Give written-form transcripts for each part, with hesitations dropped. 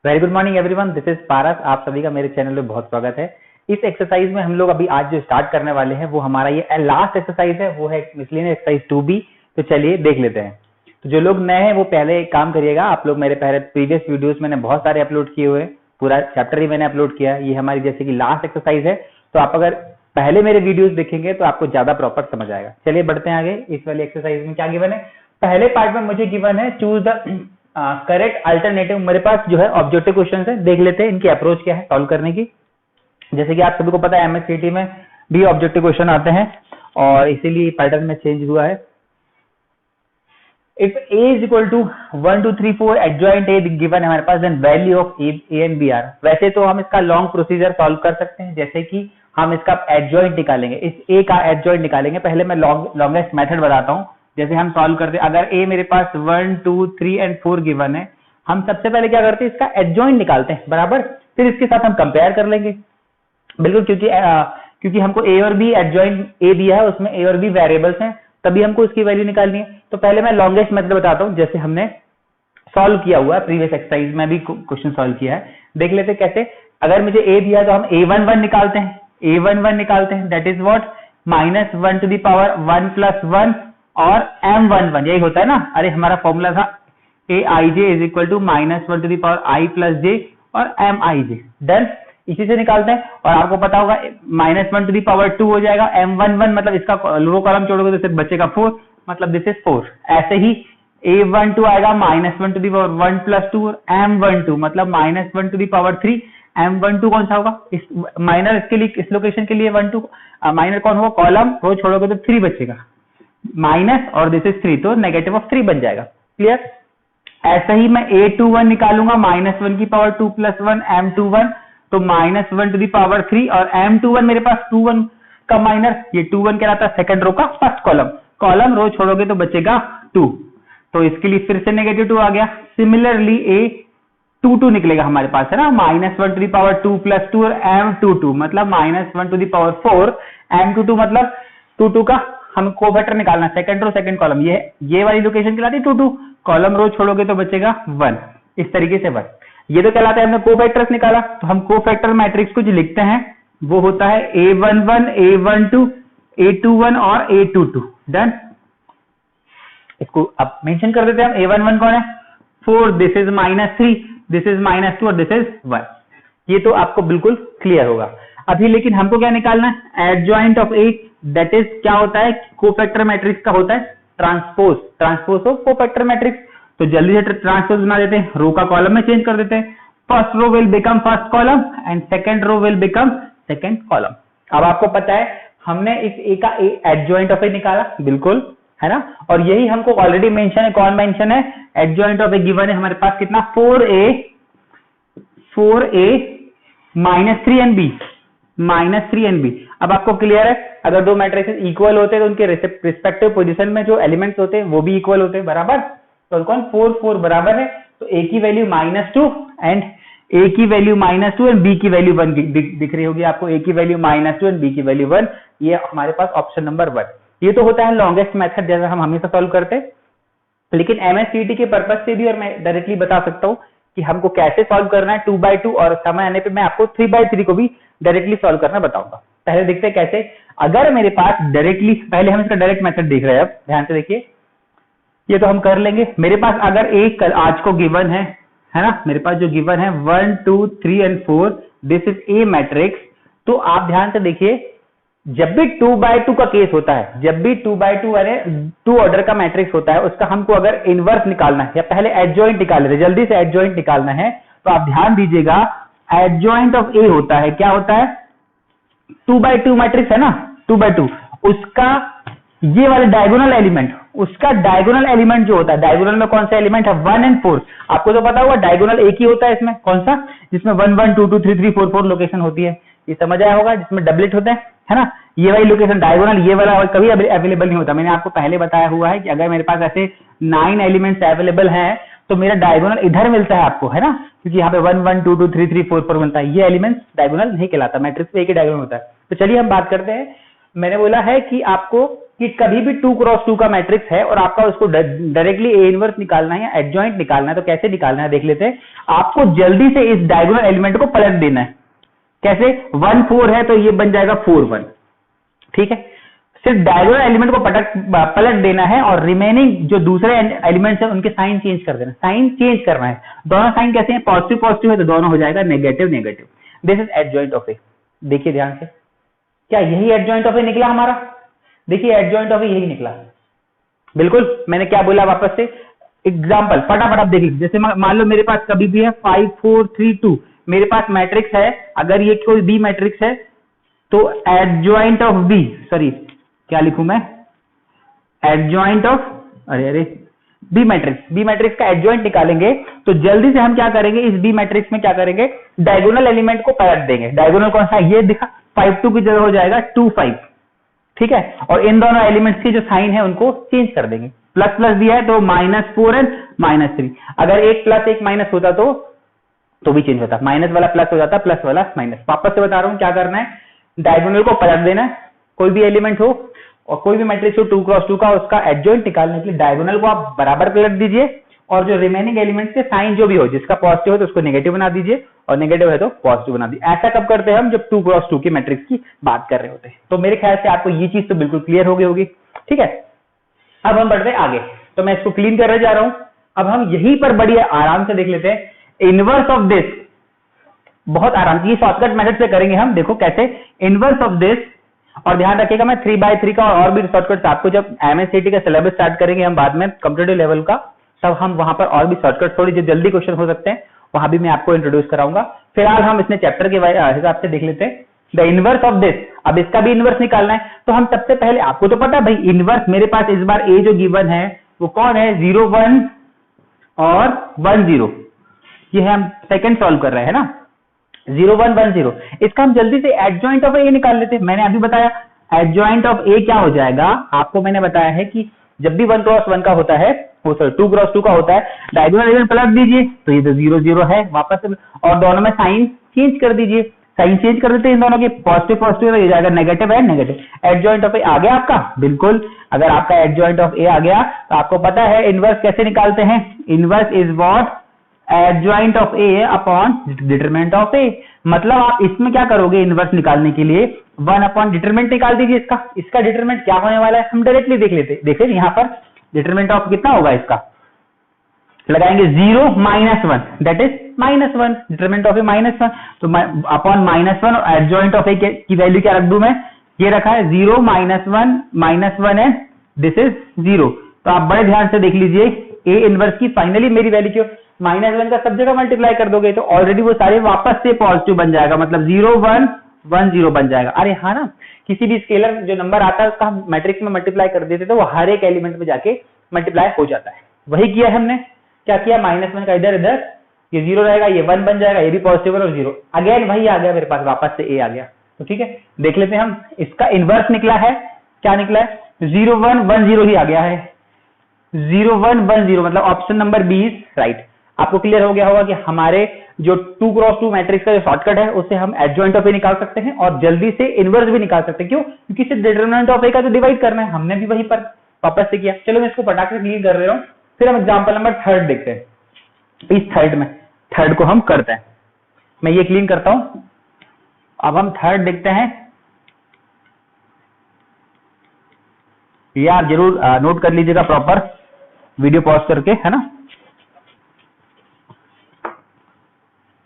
Very good morning everyone, this is Paras. आप सभी का मेरे चैनल में बहुत स्वागत है। इस एक्सरसाइज में हम लोग अभी आज जो स्टार्ट करने वाले हैं वो हमारा ये लास्ट एक्सरसाइज है, वो है मिसलेनियस एक्सरसाइज 2B। तो चलिए देख लेते हैं। तो जो लोग नए हैं वो पहले एक काम करिएगा, आप लोग मेरे पहले प्रीवियस वीडियोस मैंने बहुत सारे अपलोड किए हुए हैं, पूरा चैप्टर ही मैंने अपलोड किया है। ये हमारी जैसे कि लास्ट एक्सरसाइज है, तो आप अगर पहले मेरे वीडियोस देखेंगे तो आपको ज्यादा प्रॉपर समझ आएगा। चलिए बढ़ते हैं आगे। इस वाली एक्सरसाइज में क्या गिवन है? पहले पार्ट में मुझे गिवन है चूज द करेक्ट अल्टरनेटिव। मेरे पास जो है ऑब्जेक्टिव क्वेश्चन है, देख लेते हैं इनकी अप्रोच क्या है सॉल्व करने की। जैसे कि आप सभी को पता है एमएससीटी में भी ऑब्जेक्टिव क्वेश्चन आते हैं और इसीलिए पैटर्न में चेंज हुआ है। If a is equal to 1 2 3 4 adjoint a given है हमारे पास, then value of a and b are. वैसे तो हम इसका लॉन्ग प्रोसीजर सॉल्व कर सकते हैं, जैसे कि हम इसका एडजॉइंट निकालेंगे, इस a का एडजॉइंट निकालेंगे। पहले मैं लॉन्गेस्ट मेथड बताता हूं। जैसे हम सॉल्व करते हैं, अगर a मेरे पास 1 2 3 एंड 4 गिवन है, हम सबसे पहले क्या करते हैं, इसका एडजॉइंट निकालते हैं बराबर, फिर इसके साथ हम कंपेयर कर लेंगे। बिल्कुल, क्योंकि हमको a और b एडजॉइंट a दिया है, उसमें a और b वेरिएबल्स हैं, तभी हमको इसकी वैल्यू निकालनी है। तो पहले मैं लॉन्गेस्ट मेथड बताता हूं, जैसे हमने सॉल्व किया हुआ है प्रीवियस एक्सरसाइज में भी क्वेश्चन सॉल्व किया है। देख लेते हैं कैसे। अगर मुझे a दिया है तो हम a11 निकालते हैं, a11 निकालते हैं, that is what -1 to the power 1 + 1 और m11, यही होता है ना। अरे हमारा फॉर्मूला था aij is equal to -1 to the power i + j और mij। डन, इसी से निकालते हैं। और आपको पता होगा -1 टू द पावर 2 हो जाएगा, m11 मतलब इसका लो कॉलम छोड़ोगे तो सिर्फ बचेगा 4, मतलब दिस इज 4। ऐसे ही a12 आएगा -1 टू द पावर 1 + 2 और m12 मतलब -1 टू द पावर 3। m12 कौन सा होगा? इस माइनर इसके लिए, इस लोकेशन के लिए 1 2 माइनर कौन होगा? कॉलम, रो छोड़ोगे तो 3 बचेगा, माइनस और दिस इज 3, तो नेगेटिव ऑफ 3 बन जाएगा। क्लियर? ऐसे ही मैं a21 निकालूंगा, -1 की पावर 2 + 1 m21, तो -1 टू द पावर 3 और m21 मेरे पास 21 का माइनर, ये 21 कहलाता है सेकंड रो का फर्स्ट कॉलम। कॉलम रो छोड़ोगे तो बचेगा 2, तो इसके लिए फिर से नेगेटिव 2 आ गया। सिमिलरली a22 निकलेगा हमारे पास, है ना, -1 टू द पावर 2 + 2 और m22 मतलब -1 टू द पावर 4, m22 मतलब 22 का हम कोफैक्टर निकालना, सेकंड रो सेकंड कॉलम, ये वाली लोकेशन कहलाती है 22। कॉलम रो छोड़ोगे तो बचेगा 1, इस तरीके से 1। ये तो कहलाता है हमने कोफैक्टर्स निकाला। तो हम कोफैक्टर मैट्रिक्स को जो लिखते हैं वो होता है a11 a12 a21 और a22। डन, इसको अब मेंशन कर देते हैं हम। a11 कौन है? 4, दिस इज -3, दिस इज -2 और दिस इज 1। ये तो आपको बिल्कुल क्लियर होगा। अभी लेकिन हमको क्या निकालना है? Adjoint of a, that is क्या होता है? कोफैक्टर मैट्रिक्स का होता है ट्रांसपोज ऑफ कोफैक्टर मैट्रिक्स। तो जल्दी से ट्रांसपोज बना देते हैं, रो का कॉलम में चेंज कर देते हैं। First row will become first column and second row will become second column. अब आपको पता है हमने इस a का एडजॉइंट ऑफ a निकाला, बिल्कुल, है ना। और यही हमको ऑलरेडी मेंशन है, कौन मेंशन है? एडजॉइंट ऑफ a गिवन है हमारे पास कितना? 4a -3nb। अब आपको क्लियर है, अगर दो मैट्रिसेस इक्वल होते हैं तो उनके रिस्पेक्टिव पोजीशन में जो एलिमेंट्स होते हैं वो भी इक्वल होते हैं, बराबर। तो कौन 4 4 बराबर है, तो a की वैल्यू -2 एंड a की वैल्यू -2 एंड b की वैल्यू 1 दिख रही होगी आपको। a की वैल्यू -2 एंड b की वैल्यू 1, ये हमारे पास ऑप्शन नंबर 1। ये तो होता है लॉन्गेस्ट मेथड, जैसा हम हमेशा सॉल्व करते हैं। लेकिन एमएससीटी के पर्पज से भी, और मैं डायरेक्टली बता सकता हूँ कि हमको कैसे सॉल्व करना है 2/2, और समय आने पे मैं आपको 3/3 को भी डायरेक्टली सॉल्व करना बताऊंगा। पहले देखते हैं कैसे। अगर मेरे पास डायरेक्टली, पहले हम इसका डायरेक्ट मेथड देख रहे हैं, अब ध्यान से देखिए, ये तो हम कर लेंगे। मेरे पास अगर एक आज को गिवन है ना, मेरे पास जो गिवन है 1 2 3 and 4, this is a matrix. तो आप ध्यान से देखिए, जब भी 2/2 का केस होता है, जब भी 2/2 अरे 2 ऑर्डर का मैट्रिक्स होता है, उसका हमको अगर इनवर्स निकालना है या पहले एडजॉइंट निकाल रहे, जल्दी से एडजॉइंट निकालना है, तो आप ध्यान दीजिएगा एडजॉइंट ऑफ ए होता है, क्या होता है? 2/2 मैट्रिक्स है ना, 2/2, उसका ये वाले डायगोनल एलिमेंट, उसका डायगोनल एलिमेंट जो होता है, डायगोनल में कौन सा एलिमेंट है? 1 एंड 4। आपको तो पता होगा डायगोनल एक ही होता है इसमें, कौन सा? जिसमें 1 1 2 2 3 3 4 4 लोकेशन होती है, ये समझ आया होगा, जिसमें डबलेट होते हैं, है ना। ये वाली लोकेशन डायगोनल, ये वाला और कभी अवेलेबल नहीं होता। मैंने आपको पहले बताया हुआ है कि अगर मेरे पास ऐसे 9 एलिमेंट्स अवेलेबल हैं तो मेरा डायगोनल इधर मिलता है आपको, है ना, क्योंकि यहाँ पे 1 1 2 2 3 3 4 4 मिलता है। ये एलिमेंट्स डायगोनल नहीं कहलाता, मैट्रिक्स पे एक ही डायगोनल होता है। तो चलिए हम बात करते हैं। मैंने बोला है कि आपको कि कभी भी 2 क्रॉस 2 का मैट्रिक्स है और आपका उसको डायरेक्टली ए इनवर्स निकालना है या एडजॉइंट निकालना है, तो कैसे निकालना है देख लेते हैं। आपको जल्दी से इस डायगोनल एलिमेंट को पलट देना है। कैसे? 1 4 है तो ये बन जाएगा 4 1। ठीक है, सिर्फ डायगोनल एलिमेंट को पलट देना है और रिमेनिंग जो दूसरे एलिमेंट्स हैं उनके साइन चेंज कर देना। साइन चेंज करना है। दोनों साइन कैसे हैं? पॉजिटिव पॉजिटिव है तो दोनों हो जाएगा negative negative. This is adjoint of A. देखिए ध्यान से, क्या यही एडजॉइंट ऑफ ए निकला हमारा? देखिए एडजॉइंट ऑफ ए यही निकला। बिल्कुल मैंने क्या बोला वापस से, एग्जाम्पल फटाफट आप देख लीजिए। जैसे मान लो मेरे पास कभी भी है 5 4 3 2, मेरे पास मैट्रिक्स है, अगर ये कोई बी मैट्रिक्स है तो एडजॉइंट ऑफ बी, सॉरी क्या लिखूं मैं, एडजॉइंट ऑफ बी मैट्रिक्स का एडजॉइंट निकालेंगे तो जल्दी से हम क्या करेंगे, इस बी मैट्रिक्स में क्या करेंगे, डायगोनल एलिमेंट को पलट देंगे। डायगोनल कौन सा? ये दिखा, 5 2 की जगह हो जाएगा 2 5। ठीक है, और इन दोनों एलिमेंट्स के जो साइन है उनको चेंज कर देंगे। प्लस प्लस दिया है तो -4 एंड -3। अगर एक प्लस एक माइनस होता तो भी चेंज होता, माइनस वाला प्लस हो जाता, प्लस वाला माइनस। वापस से बता रहा हूं क्या करना है, डायगोनल को पलट देना है। कोई भी एलिमेंट हो और कोई भी मैट्रिक्स हो 2 क्रॉस 2 का, उसका एडजॉइंट निकालने के लिए डायगोनल को आप बराबर पलट दीजिए और जो रिमेनिंग एलिमेंट्स के साइन जो भी हो, जिसका पॉजिटिव हो तो उसको नेगेटिव बना दीजिए और नेगेटिव है तो पॉजिटिव बना दीजिए। ऐसा कब करते हैं हम? जब 2 क्रॉस 2 की मैट्रिक्स की बात कर रहे होते हैं। तो मेरे ख्याल से आपको ये चीज तो बिल्कुल क्लियर हो गई होगी। ठीक है, अब हम बढ़ते हैं आगे। तो मैं इसको क्लीन करने जा रहा हूं। अब हम यहीं पर बड़ी आराम से देख लेते हैं इनवर्स ऑफ दिस। बहुत आराम से, ये शॉर्टकट मेथड से करेंगे हम। देखो कैसे, इनवर्स ऑफ दिस। और ध्यान रखिएगा मैं 3/3 का और भी शॉर्टकट आपको जब एमएससीटी का सिलेबस स्टार्ट करेंगे हम बाद में कॉम्पिटिटिव लेवल का, तब हम वहां पर और भी शॉर्टकट थोड़ी जो जल्दी क्वेश्चन हो सकते हैं वहां भी मैं आपको इंट्रोड्यूस कराऊंगा। फिलहाल हम इसने चैप्टर के हिसाब से देख लेते हैं द इनवर्स ऑफ दिस। अब इसका भी इनवर्स निकालना है तो हम सबसे पहले, आपको तो पता है भाई इनवर्स, मेरे पास इस बार ए जो गिवन है वो कौन है, 0 1 और 1 0। ये है, हम सेकंड सॉल्व कर रहे हैं ना, 0 1 1 0। इसका हम जल्दी से एडजॉइंट ऑफ ए निकाल लेते हैं। मैंने अभी बताया एडजॉइंट ऑफ ए क्या हो जाएगा, आपको मैंने बताया है कि जब भी 1 क्रॉस 1 का होता है, वो सॉरी 2 क्रॉस 2 का होता है, डायगोनल एलिमेंट पलट दीजिए तो ये तो 0 0 है वापस से, और दोनों में साइन चेंज कर दीजिए। साइन चेंज कर देते हैं इन दोनों के, पॉजिटिव पॉजिटिव हो जाएगा, नेगेटिव है नेगेटिव। एडजॉइंट ऑफ ए आ गया आपका, बिल्कुल। अगर आपका एडजॉइंट ऑफ ए आ गया तो आपको पता है इनवर्स कैसे निकालते हैं। Inverse is what, adjoint of A upon determinant of A. मतलब आप इसमें क्या करोगे, इनवर्स निकालने के लिए 1 अपॉन डिटरमिनेंट निकाल दीजिए। इसका डिटरमिनेंट क्या होने वाला है हम डायरेक्टली देख लेते। देखिए यहाँ पर डिटरमिनेंट ऑफ कितना होगा, इसका लगाएंगे 0 -1, दैट इज -1। डिटरमिनेंट ऑफ ए -1, तो अपॉन -1 और एडजॉइंट ऑफ ए की वैल्यू क्या रख दूं मैं, ये रखा है 0 -1 एंड दिस इज 0। तो आप बड़े ध्यान से देख लीजिए ए इनवर्स की फाइनली मेरी वैल्यू क्यों, -1 का सब जगह मल्टीप्लाई कर दोगे तो ऑलरेडी वो सारे वापस से पॉजिटिव बन जाएगा, मतलब 0 1 1 0 बन जाएगा। अरे हाँ ना, किसी भी स्केलर जो नंबर आता है उसका हम मैट्रिक्स में मल्टीप्लाई कर देते तो वो हर एक एलिमेंट में जाके मल्टीप्लाई हो जाता है। वही किया है हमने। क्या किया, -1 का इधर इधर, ये 0 रहेगा, ये 1 बन जाएगा, ये भी पॉजिटिव और 0 अगेन वही आ गया मेरे पास, वापस से ए आ गया। तो ठीक है, देख लेते हैं हम। इसका इनवर्स निकला है, क्या निकला है, 0 1 1 0 ही आ गया है। 0 1 1 0 मतलब option number B is right. आपको क्लियर हो गया होगा कि हमारे जो 2 क्रॉस 2 मैट्रिक्स का जो शॉर्टकट है उससे हम एडजॉइंट ऑफ ए निकाल सकते हैं और जल्दी से इनवर्स भी निकाल सकते हैं। क्यों? क्योंकि सिर्फ डिटरमिनेंट ऑफ ए का तो डिवाइड करना है, हमने भी वहीं पर वापस से किया। चलो मैं इसको फटाक से क्लियर कर रहा हूं। फिर हम एग्जाम्पल नंबर 3 देखते हैं। इस थर्ड को हम करते हैं, मैं ये क्लीन करता हूं। अब हम 3 देखते हैं। ये आप जरूर नोट कर लीजिएगा प्रॉपर, वीडियो पॉज करके, है ना।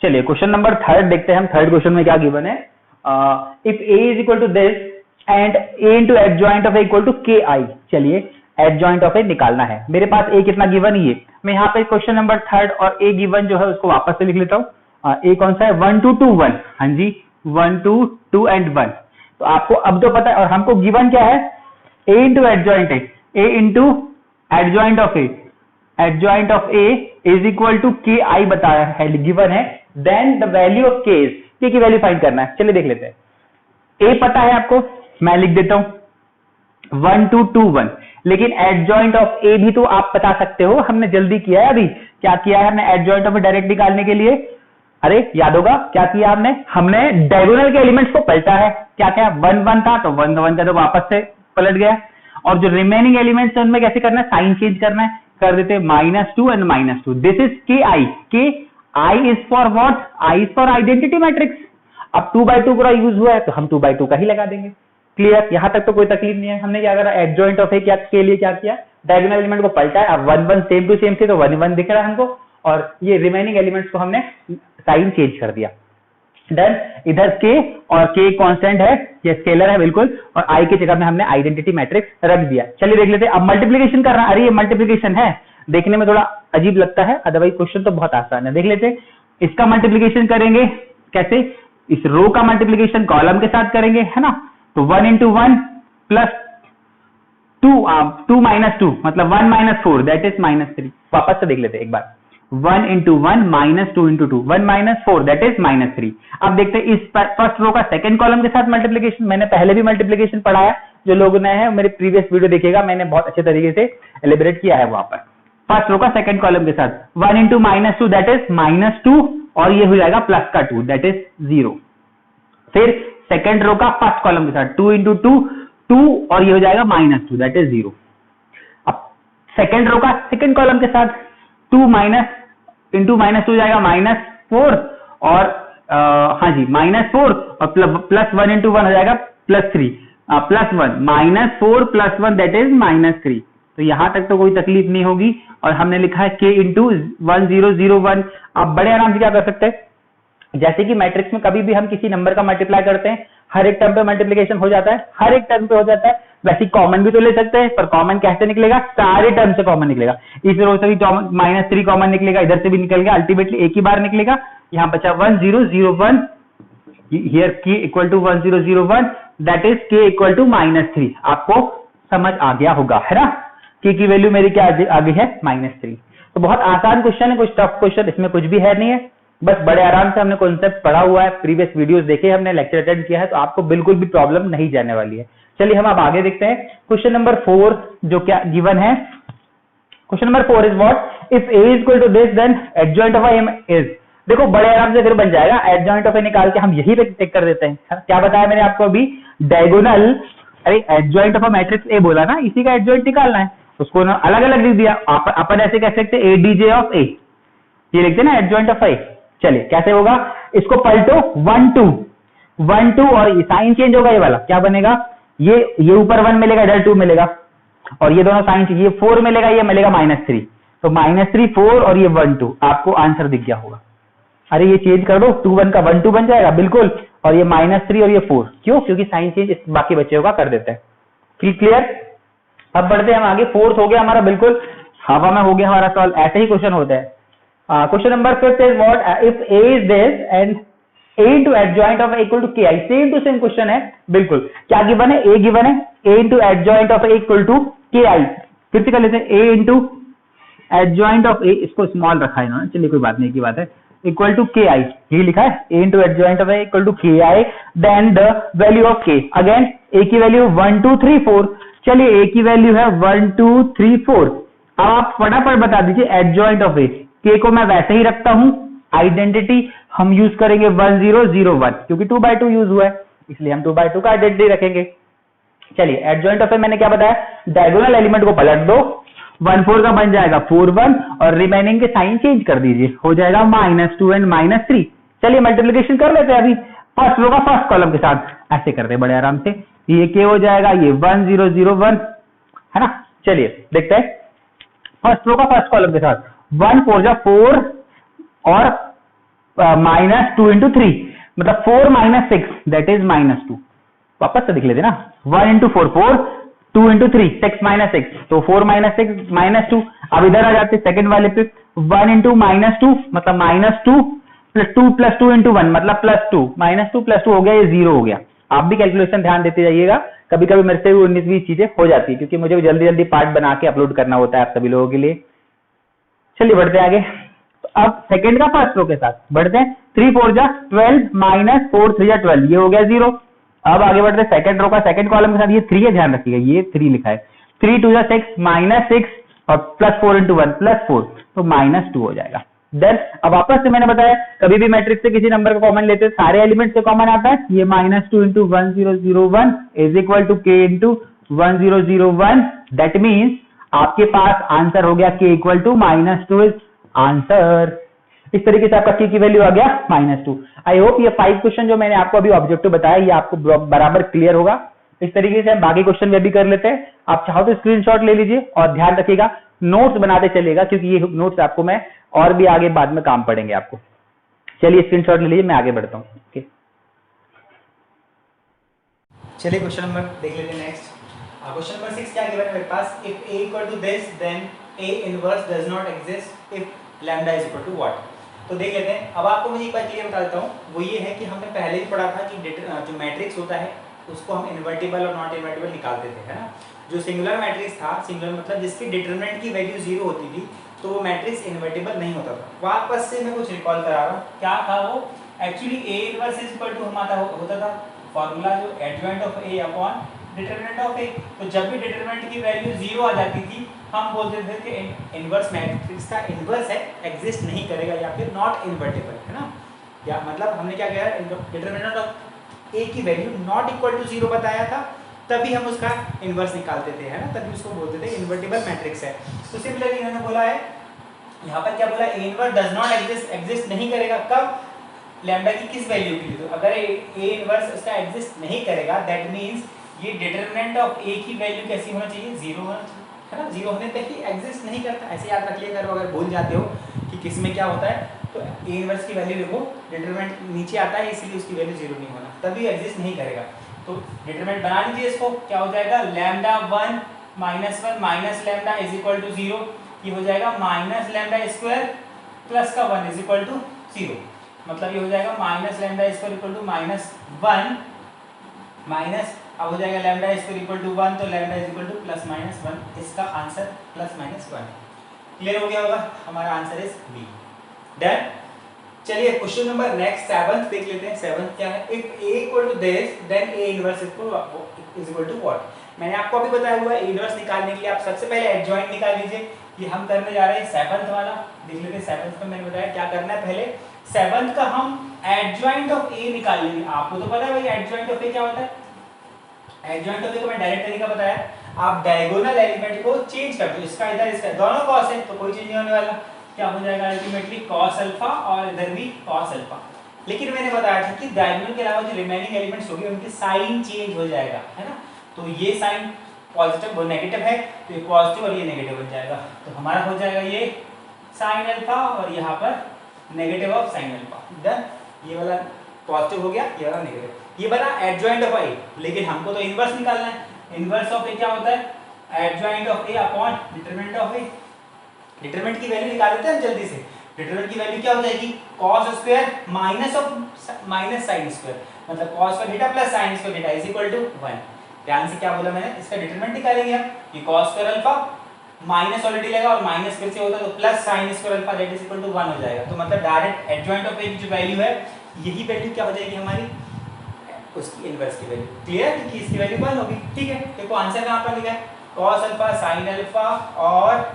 चलिए क्वेश्चन नंबर 3 देखते हैं हम। 3rd क्वेश्चन में क्या गिवन है, if A is equal to this and A into adjoint of A equal to K I. चलिए एडजॉइंट ऑफ ए निकालना है। मेरे पास ए कितना गिवन ही है, मैं यहाँ पे क्वेश्चन नंबर 3 और ए गिवन जो है उसको वापस से लिख लेता हूँ। ए कौन सा है, 1 2 2 1, हाँ जी 1 2 2 एंड 1। तो आपको अब तो पता है, और हमको गिवन क्या है, A into adjoint A into adjoint of A, adjoint of A is equal to K I बताया है, गिवन है। Then the value of K is, K की वैल्यू फाइंड करना है। चलिए देख लेते हैं। ए पता है आपको, मैं लिख देता हूं 1 2 2 1, लेकिन एडजॉइंट ऑफ ए भी तो आप बता सकते हो। हमने जल्दी किया है, अभी क्या किया है हमने एडजॉइंट ऑफ ए डायरेक्ट निकालने के लिए, अरे याद होगा क्या किया हमने डायगोनल के एलिमेंट्स को पलटा है। क्या क्या 1 1 था तो 1 1 था तो वापस से पलट गया, और जो रिमेनिंग एलिमेंट्स है उनमें कैसे करना है, साइन चेंज करना है, कर देते हैं -2 and -2. This is K I. K I is for what, I is for identity matrix. अब 2/2 पूरा यूज हुआ है तो हम 2/2 का ही लगा देंगे. क्लियर, यहां तक तो कोई तकलीफ नहीं है. हमने क्या करा, एडजॉइंट ऑफ ए क्या के लिए क्या किया, डायगोनल एलिमेंट को पलटा है. अब 1 1 सेम टू सेम थे तो 1 1 दिख रहा है हमको, और ये रिमेनिंग एलिमेंट्स को हमने साइन चेंज कर दिया. देन इधर के, और के कांस्टेंट है, ये स्केलर है बिल्कुल, और आई की जगह में हमने आइडेंटिटी मैट्रिक्स रख दिया. चलिए देख लेते हैं. अब मल्टीप्लिकेशन कर रहा है. अरे ये मल्टीप्लिकेशन है, देखने में थोड़ा अजीब लगता है, अदरवाइज क्वेश्चन तो बहुत आसान है. देख लेते हैं. इसका मल्टीप्लिकेशन करेंगे कैसे, इस रो का मल्टीप्लिकेशन कॉलम के साथ करेंगे, है ना. तो 1 into 1 plus 2 minus 2 मतलब 1 minus 4 that is -3. वापस से देख लेते हैं एक बार. 1 into 1 minus 2 into 2 1 minus 4 that is -3. अब देखते हैं इस फर्स्ट रो का सेकंड कॉलम के साथ मल्टीप्लिकेशन. मैंने पहले भी मल्टीप्लिकेशन पढ़ाया, जो लोग नए हैं मेरे प्रीवियस वीडियो देखिएगा, मैंने बहुत अच्छे तरीके से एलिब्रेट किया है वहां पर. फर्स्ट रो का सेकंड कॉलम के साथ 1 into -2 that is -2, और ये हो जाएगा प्लस का 2 that is 0. फिर सेकंड रो का फर्स्ट कॉलम के साथ 2 into 2 2, और ये हो जाएगा -2 दैट इज 0. अब सेकंड रो का सेकंड कॉलम के साथ 2 into -2 जाएगा -4, और हाँ जी -4, और प्लस 1 into 1 हो जाएगा +3 +1 -4 + 1 दैट इज -3. तो यहां तक तो कोई तकलीफ नहीं होगी. और हमने लिखा है k into 1 0 0 1. आप बड़े आराम से क्या कर सकते हैं, जैसे कि मैट्रिक्स में कभी भी हम किसी नंबर का मल्टीप्लाई करते हैं, हर एक टर्म पे मल्टीप्लिकेशन हो जाता है, हर एक टर्म पे हो जाता है. वैसे कॉमन भी तो ले सकते हैं, पर कॉमन कैसे निकलेगा, सारे टर्म से कॉमन निकलेगा. इस रो से भी -3 कॉमन निकलेगा, इधर से भी निकल गया, अल्टीमेटली एक ही बार निकलेगा. यहाँ बचा 1 0 0 1. Here k = 1 0 0 1 that is k = -3. आपको समझ आ गया होगा, है ना. k की वैल्यू मेरी क्या आ गई है, -3. तो बहुत आसान क्वेश्चन है, कुछ टफ क्वेश्चन इसमें कुछ भी है नहीं है. बस बड़े आराम से हमने कॉन्सेप्ट पढ़ा हुआ है, प्रीवियस वीडियोस देखे, हमने लेक्चर अटेंड किया है, तो आपको बिल्कुल भी प्रॉब्लम नहीं जाने वाली है. चलिए हम अब आगे देखते हैं. क्वेश्चन नंबर 4 जो क्या गिवन है. Question number 4 is what, if a equal to this then adjoint of a is. देखो बड़े आराम से फिर बन जाएगा. एडजॉइंट ऑफ a निकाल के हम यही पे टिक कर देते हैं. क्या बताया मैंने आपको अभी, डायगोनल, अरे adjoint of a matrix a बोला ना, इसी का एडजॉइंट निकालना है, उसको अलग अलग लिख दिया. अपन ऐसे कह सकते हैं adj ऑफ a, ये लिखते ना एडजॉइंट ऑफ a. चलिए कैसे होगा, इसको पलटो 1 2 1 2, और साइन चेंज होगा, ये वाला क्या बनेगा, ये ऊपर 1 मिलेगा, इधर 2 मिलेगा, और ये दोनों साइन चेंज, ये 4 मिलेगा, ये मिलेगा -3. तो -3 4 और ये 1 2, आपको आंसर दिख गया होगा. अरे ये चेंज कर दो, 2 1 का 1 2 बन जाएगा बिल्कुल, और ये -3 और ये 4. क्यों, क्योंकि साइन चेंज बाकी बचे होगा कर देते हैं. क्लियर. अब बढ़ते हैं हम आगे. 4th हो गया हमारा, बिल्कुल हवा में हो गया हमारा सॉल्व. ऐसे ही क्वेश्चन होता है. Question number 5 is what, if a is this and a into adjoint of a equal to ki. Same to same question है बिल्कुल. क्या गिवन है, a गिवन है, a into adjoint of a equal to ki. फिर से कर लेते हैं, a into adjoint of a, इसको स्मॉल रखा है इन्होंने, चलिए कोई बात नहीं की बात है, इक्वल टू ki. ये लिखा है a into adjoint of a equal to ki, then the value of k. Again a की वैल्यू 1 2 3 4. चलिए a की वैल्यू है 1 2 3 4. अब आप फटाफट बता दीजिए एडजॉइंट ऑफ a. k को मैं वैसे ही रखता हूं, आइडेंटिटी हम यूज करेंगे 1 0 0 1, क्योंकि 2/2 यूज हुआ है, इसलिए हम 2/2 का आइडेंटिटी रखेंगे. चलिए एडजॉइंट ऑफ ए मैंने क्या बताया, डायगोनल एलिमेंट को पलट दो, 1 4 का बन जाएगा 4 1, और रिमेनिंग के साइन चेंज कर दीजिए, हो जाएगा -2 एंड -3. चलिए मल्टीप्लिकेशन कर लेते हैं अभी फर्स्ट रो का फर्स्ट कॉलम के साथ, ऐसे करते हैं बड़े आराम से. ये क्या हो जाएगा, ये 1 0 0 1, है ना. चलिए देखते हैं फर्स्ट रो का फर्स्ट कॉलम के साथ 1 4 जा 4 और -2 into 3, मतलब 4 - 6 दैट इज -2. वापस से देख लेते ना, 1 into 4 4, 2 into 3 6 - 6, तो 4 - 6 -2. अब इधर आ जाते सेकंड वाले पे, 1 into -2 मतलब -2 + 2 + 2 into 1 मतलब +2, -2 + 2 हो गया, ये 0 हो गया. आप भी कैलकुलेशन ध्यान देते जाइएगा, कभी कभी मेरे से 19-20 चीजें हो जाती है, क्योंकि मुझे जल्दी जल्दी पार्ट बना के अपलोड करना होता है आप सभी लोगों के लिए. चलिए बढ़ते आगे. अब सेकंड का फर्स्ट रो के साथ बढ़ते हैं. 3 4 जा 12 -4 3 जा 12, ये हो गया 0. अब आगे बढ़ते हैं सेकंड रो का सेकंड कॉलम के साथ, ये 3 है, ध्यान रखिएगा ये 3 लिखा है. 3 2 जा 6 -6 और +4 into 1 +4, तो -2 हो जाएगा. देन अब वापस से मैंने बताया, कभी भी मैट्रिक्स से किसी नंबर का कॉमन लेते हैं, सारे एलिमेंट से कॉमन आता है. ये -2 into 1 0 0 1 is equal to k into 1001, that means आपके पास आंसर हो गया k equal to -2 is answer. इस तरीके से आपका k की वैल्यू आ गया -2। आई होप ये 5 क्वेश्चन जो मैंने आपको अभी ऑब्जेक्टिव बताया ये आपको बराबर क्लियर होगा। इस तरीके से हम बाकी क्वेश्चन में भी कर लेते हैं। आप चाहो तो स्क्रीनशॉट ले लीजिए और ध्यान रखिएगा नोट्स बनाते चलिएगा, क्योंकि ये नोट्स आपको मैं और भी आगे बाद में काम पड़ेंगे आपको। चलिए स्क्रीनशॉट ले लीजिए, मैं आगे बढ़ता हूँ। ओके, चलिए क्वेश्चन नंबर देख लेते हैं नेक्स्ट। क्वेश्चन नंबर 6 क्या गिवन है मेरे पास, if a equal to this then a inverse does not exist if lambda is equal to what. तो देख लेते हैं। अब आपको मैं एक बात क्लियर बता देता हूँ, वो ये है कि हमने पहले ही पढ़ा था कि जो मैट्रिक्स होता है उसको हम इन्वर्टिबल और नॉट इन्वर्टिबल निकालते थे, है ना। जो सिंगुलर मैट्रिक्स था, सिंगुलर मतलब जिसकी डिटरमिनेंट की वैल्यू 0 होती थी, तो वो मैट्रिक्स इन्वर्टिबल नहीं होता था। वापस से मैं कुछ रिकॉल करा रहा हूँ, क्या था वो, actually a inverse is equal to हमारा होता था फॉर्मूला जो adjoint of a upon determinant of a। तो जब भी डिटरमिनेंट की वैल्यू 0 आ जाती थी, हम बोलते थे कि इनवर्स मैट्रिक्स का इनवर्स है, एग्जिस्ट नहीं करेगा या फिर नॉट इन्वर्टिबल, है ना। या मतलब हमने क्या किया, डिटरमिनेंट ऑफ a की वैल्यू नॉट इक्वल टू 0 बताया था, तभी हम उसका इनवर्स निकालते थे, है ना, तभी उसको बोलते थे इन्वर्टिबल मैट्रिक्स है। तो सिमिलरली इन्होंने बोला है, यहाँ पर क्या बोला, a inverse does not exist नहीं करेगा, कब, लैम्डा की किस वैल्यू के लिए। तो अगर a इनवर्स उसका एग्जिस्ट नहीं करेगा, दैट मींस ये डिटरमिनेंट ऑफ a की वैल्यू कैसी होना चाहिए, 0 होना चाहिए, है ना। 0 होने तक ही एग्जिस्ट नहीं करता, ऐसे याद रख लिया करो। अगर भूल जाते हो कि किस में क्या होता है, तो a इनवर्स की वैल्यू देखो, डिटरमिनेंट नीचे आता है इसलिए उसकी वैल्यू 0 नहीं होना, तभी एग्जिस्ट नहीं करेगा। तो डिटरमिनेंट बना लीजिए इसको, क्या हो जाएगा, lambda 1 -1 minus lambda is equal to 0। ये हो जाएगा माइनस लैम्डा स्क्वायर प्लस का 1 इज इक्वल टू 0। मतलब ये हो जाएगा minus lambda square equal to -1 minus, अब हो जाएगा लैम्डा स्क्वायर इक्वल टू 1, तो लैम्डा इज इक्वल टू +-1। इसका आंसर +-1। क्लियर हो गया होगा, हमारा आंसर इज बी। डन। चलिए क्वेश्चन नंबर नेक्स्ट 7th देख लेते हैं। 7th क्या है, if a equal to this then a inverse is equal to what. मैंने आपको अभी बताया हुआ है, a इनवर्स निकालने के लिए आप सबसे पहले एडजॉइंट निकाल लीजिए। ये हम करने जा रहे हैं 7th वाला, देख लेते हैं 7th में मैंने बताया क्या करना है। पहले 7th का हम एडजॉइंट ऑफ a निकाल लेंगे। आपको तो पता है भाई एडजॉइंट ऑफ a क्या होता है। एडजॉइंट ऑफ a को मैं डायरेक्ट तरीका बताया, आप डायगोनल एलिमेंट को चेंज कर दो, इसका इधर इसका, दोनों कॉस है तो कोई चेंज नहीं होने वाला, क्या हो जाएगा अल्टीमेटली cos अल्फा और इधर भी cos अल्फा। लेकिन मैंने बताया था कि डायगोनल के अलावा जो रिमेनिंग एलिमेंट्स होंगे उनके साइन चेंज हो जाएगा, है ना। तो ये साइन पॉजिटिव और नेगेटिव है, तो ये पॉजिटिव और ये नेगेटिव बन जाएगा। तो हमारा हो जाएगा ये साइन अल्फा और यहाँ पर negative of sine alpha. Done. ये वाला पॉजिटिव हो गया, ये वाला नेगेटिव। ये बना एडजॉइंट ऑफ a, लेकिन हमको तो इनवर्स निकालना है। इनवर्स ऑफ a क्या होता है, adjoint of a upon determinant of a। Determinant की वैल्यू निकाल लेते हैं जल्दी से। डिटरमिनेंट की वैल्यू क्या हो जाएगी, cos square minus of minus sin square, मतलब cos square theta plus sin square theta is equal to 1। ध्यान से क्या बोला मैंने, इसका डिटरमिनेंट निकालेंगे हम, ये cos square alpha minus already लगा और माइनस फिर से होता तो plus sin square alpha that is equal to 1 हो जाएगा। तो मतलब डायरेक्ट एडजॉइंट ऑफ a की जो वैल्यू है, यही वैल्यू क्या हो जाएगी हमारी, उसकी इनवर्स की वैल्यू। क्लियर, क्योंकि इसकी वैल्यू 1 होगी। ठीक है, देखो आंसर कहां पर लिखा है, cos अल्फा sin अल्फा और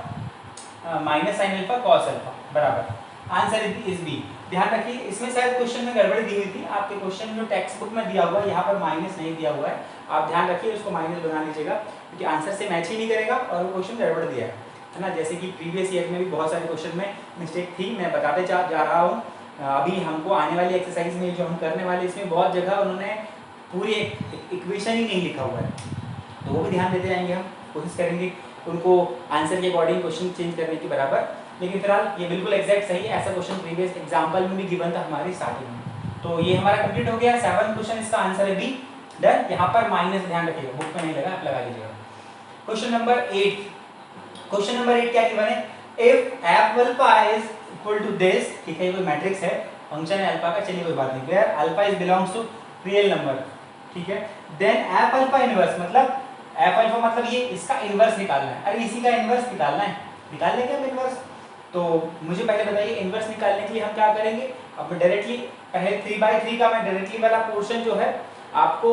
minus sine alpha cos alpha बराबर, आंसर इज बी। ध्यान रखिए इसमें शायद क्वेश्चन में गड़बड़ी दी हुई थी, आपके क्वेश्चन जो टेक्स्ट बुक में दिया हुआ है यहाँ पर माइनस नहीं दिया हुआ है, आप ध्यान रखिए उसको माइनस बना लीजिएगा, क्योंकि आंसर से मैच ही नहीं करेगा और वो क्वेश्चन गड़बड़ दिया है ना। जैसे कि प्रीवियस ईयर में भी बहुत सारे क्वेश्चन में मिस्टेक थी, मैं बताते जा रहा हूँ। अभी हमको आने वाली एक्सरसाइज में जो हम करने वाले, इसमें बहुत जगह उन्होंने पूरी इक्वेशन ही नहीं लिखा हुआ है, तो वो भी ध्यान देते जाएंगे। हम कोशिश करेंगे उनको आंसर के अकॉर्डिंग क्वेश्चन चेंज करने के बराबर, लेकिन फिलहाल ये बिल्कुल एग्जैक्ट सही है। ऐसा क्वेश्चन प्रीवियस एग्जांपल में भी गिवन था हमारी स्टार्टिंग में। तो ये हमारा कंप्लीट हो गया 7 क्वेश्चन, इसका आंसर है बी। डन। यहाँ पर माइनस ध्यान रखिएगा, बुक में नहीं लगा, आप लगा लीजिएगा। क्वेश्चन नंबर 8, क्वेश्चन नंबर 8 क्या गिवन है, if F alpha is equal to this, ठीक है, ये कोई मैट्रिक्स है, फंक्शन है अल्फा का, चलिए कोई बात नहीं, where alpha is belongs to real number, ठीक है, देन एफ अल्फा इनवर्स, मतलब एफ अल्फा मतलब ये इसका इनवर्स निकालना है। अरे इसी का इनवर्स निकालना है, निकाल लेंगे हम इनवर्स। तो मुझे पहले बताइए इनवर्स निकालने के लिए हम क्या करेंगे। अब डायरेक्टली पहले 3/3 का मैं डायरेक्टली वाला पोर्शन जो है आपको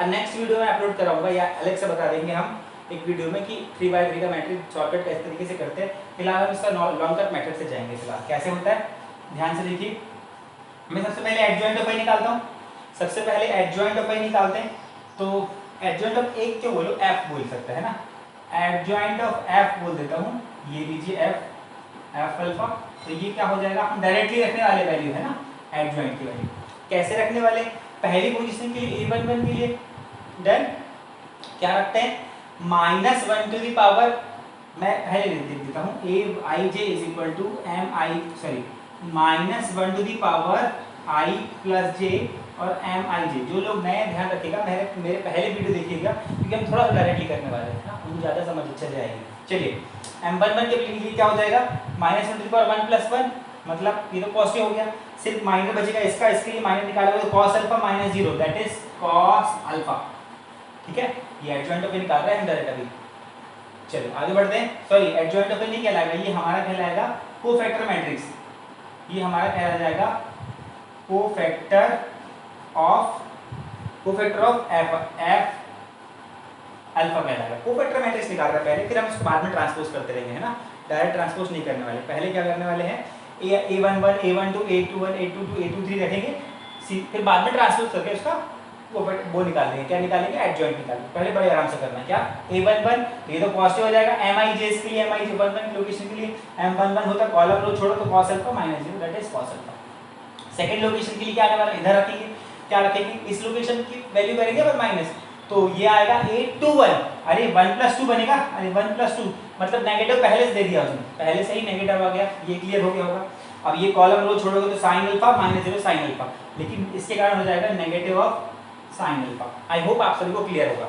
नेक्स्ट वीडियो में अपलोड कराऊंगा, या अलग से बता देंगे हम एक वीडियो में कि 3/3 का मैट्रिक्स शॉर्टकट किस तरीके से करते हैं। फिलहाल हम इसका लॉन्ग कट मेथड से जाएंगे। फिलहाल कैसे होता है ध्यान से देखिए। मैं सबसे पहले एडजॉइंट ऑफ आई निकालता हूँ, सबसे पहले एडजॉइंट ऑफ आई निकालते हैं। तो एडजॉइंट ऑफ एक क्यों बोलो, एफ बोल सकते है ना, एडजॉइंट ऑफ एफ बोल देता हूँ, ये लीजिए एफ अल्फा। तो ये क्या हो जाएगा, हम डायरेक्टली रखने वाले वैल्यू है ना एडजॉइंट की वैल्यू। कैसे रखने वाले, पहली पोजीशन के लिए A11 के लिए डन क्या रखते हैं, -1 टू द पावर, मैं पहले लिख देता हूँ, Aij is equal to -1 to the power i plus j और mij। जो लोग नए ध्यान रखिएगा, मेरे पहले वीडियो देखिएगा, क्योंकि हम थोड़ा सा डायरेक्टली करने वाले हैं ना, उनको ज़्यादा समझ चल जाएगी। चलिए m11 के लिए क्या हो जाएगा, -1 टू द पावर 1 प्लस 1, मतलब ये तो पॉजिटिव हो गया, सिर्फ माइनस बचेगा इसका, इसके लिए माइनस निकालोगे तो cos alpha -0 that is cos alpha. ठीक है, ये एडजॉइंट ऑफ ए निकाल रहे हैं हम डायरेक्ट अभी। चलो आगे बढ़ते हैं, सॉरी एडजॉइंट ऑफ ए नहीं कहलाएगा, ये हमारा कहलाएगा कोफैक्टर मैट्रिक्स, ये हमारा कहलाया जाएगा कोफैक्टर ऑफ एफ अल्फा कहलाएगा। कोफैक्टर मैट्रिक्स निकाल रहा है पहले, फिर हम इसको बाद में ट्रांसपोज करते रहेंगे, है ना, डायरेक्ट ट्रांसपोज नहीं करने वाले। पहले क्या करने वाले हैं, A11 A12 A21 A22 A23 रखेंगे, फिर बाद में ट्रांसपोज करके उसका वो निकाल देंगे, क्या निकालेंगे, एडजॉइंट निकालेंगे। पहले बड़े आराम से करना है, क्या A11 तो ये तो पॉजिटिव हो जाएगा, Mij इसके लिए Mij 11 की लोकेशन के लिए M11 होता है, कॉलम रो छोड़ो तो cos alpha -0 that is cos alpha. Second location के लिए क्या आने वाला, इधर रखेंगे, क्या रखेंगे, इस लोकेशन की वैल्यू करेंगे पर माइनस, तो ये आएगा A21, अरे 1 + 2 बनेगा, अरे 1 + 2 मतलब नेगेटिव पहले से दे दिया उसने, पहले से ही नेगेटिव आ गया, ये क्लियर हो गया होगा। अब ये कॉलम रो छोड़ोगे तो sin अल्फा -0 sin अल्फा, लेकिन इसके कारण हो जाएगा negative of sin alpha. I hope आप सभी को क्लियर होगा।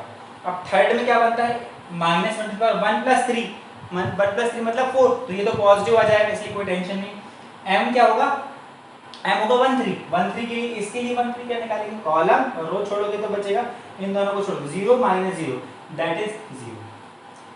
अब थर्ड में क्या बनता है, -1 + 3 1 + 3 मतलब 4, तो ये तो पॉजिटिव आ जाएगा, इसलिए कोई टेंशन नहीं। m क्या होगा, m होगा 13 के लिए, इसके लिए 13 क्या निकालेंगे, कॉलम और रो छोड़ोगे तो बचेगा, इन दोनों को छोड़ो 0 -0 दैट इज 0।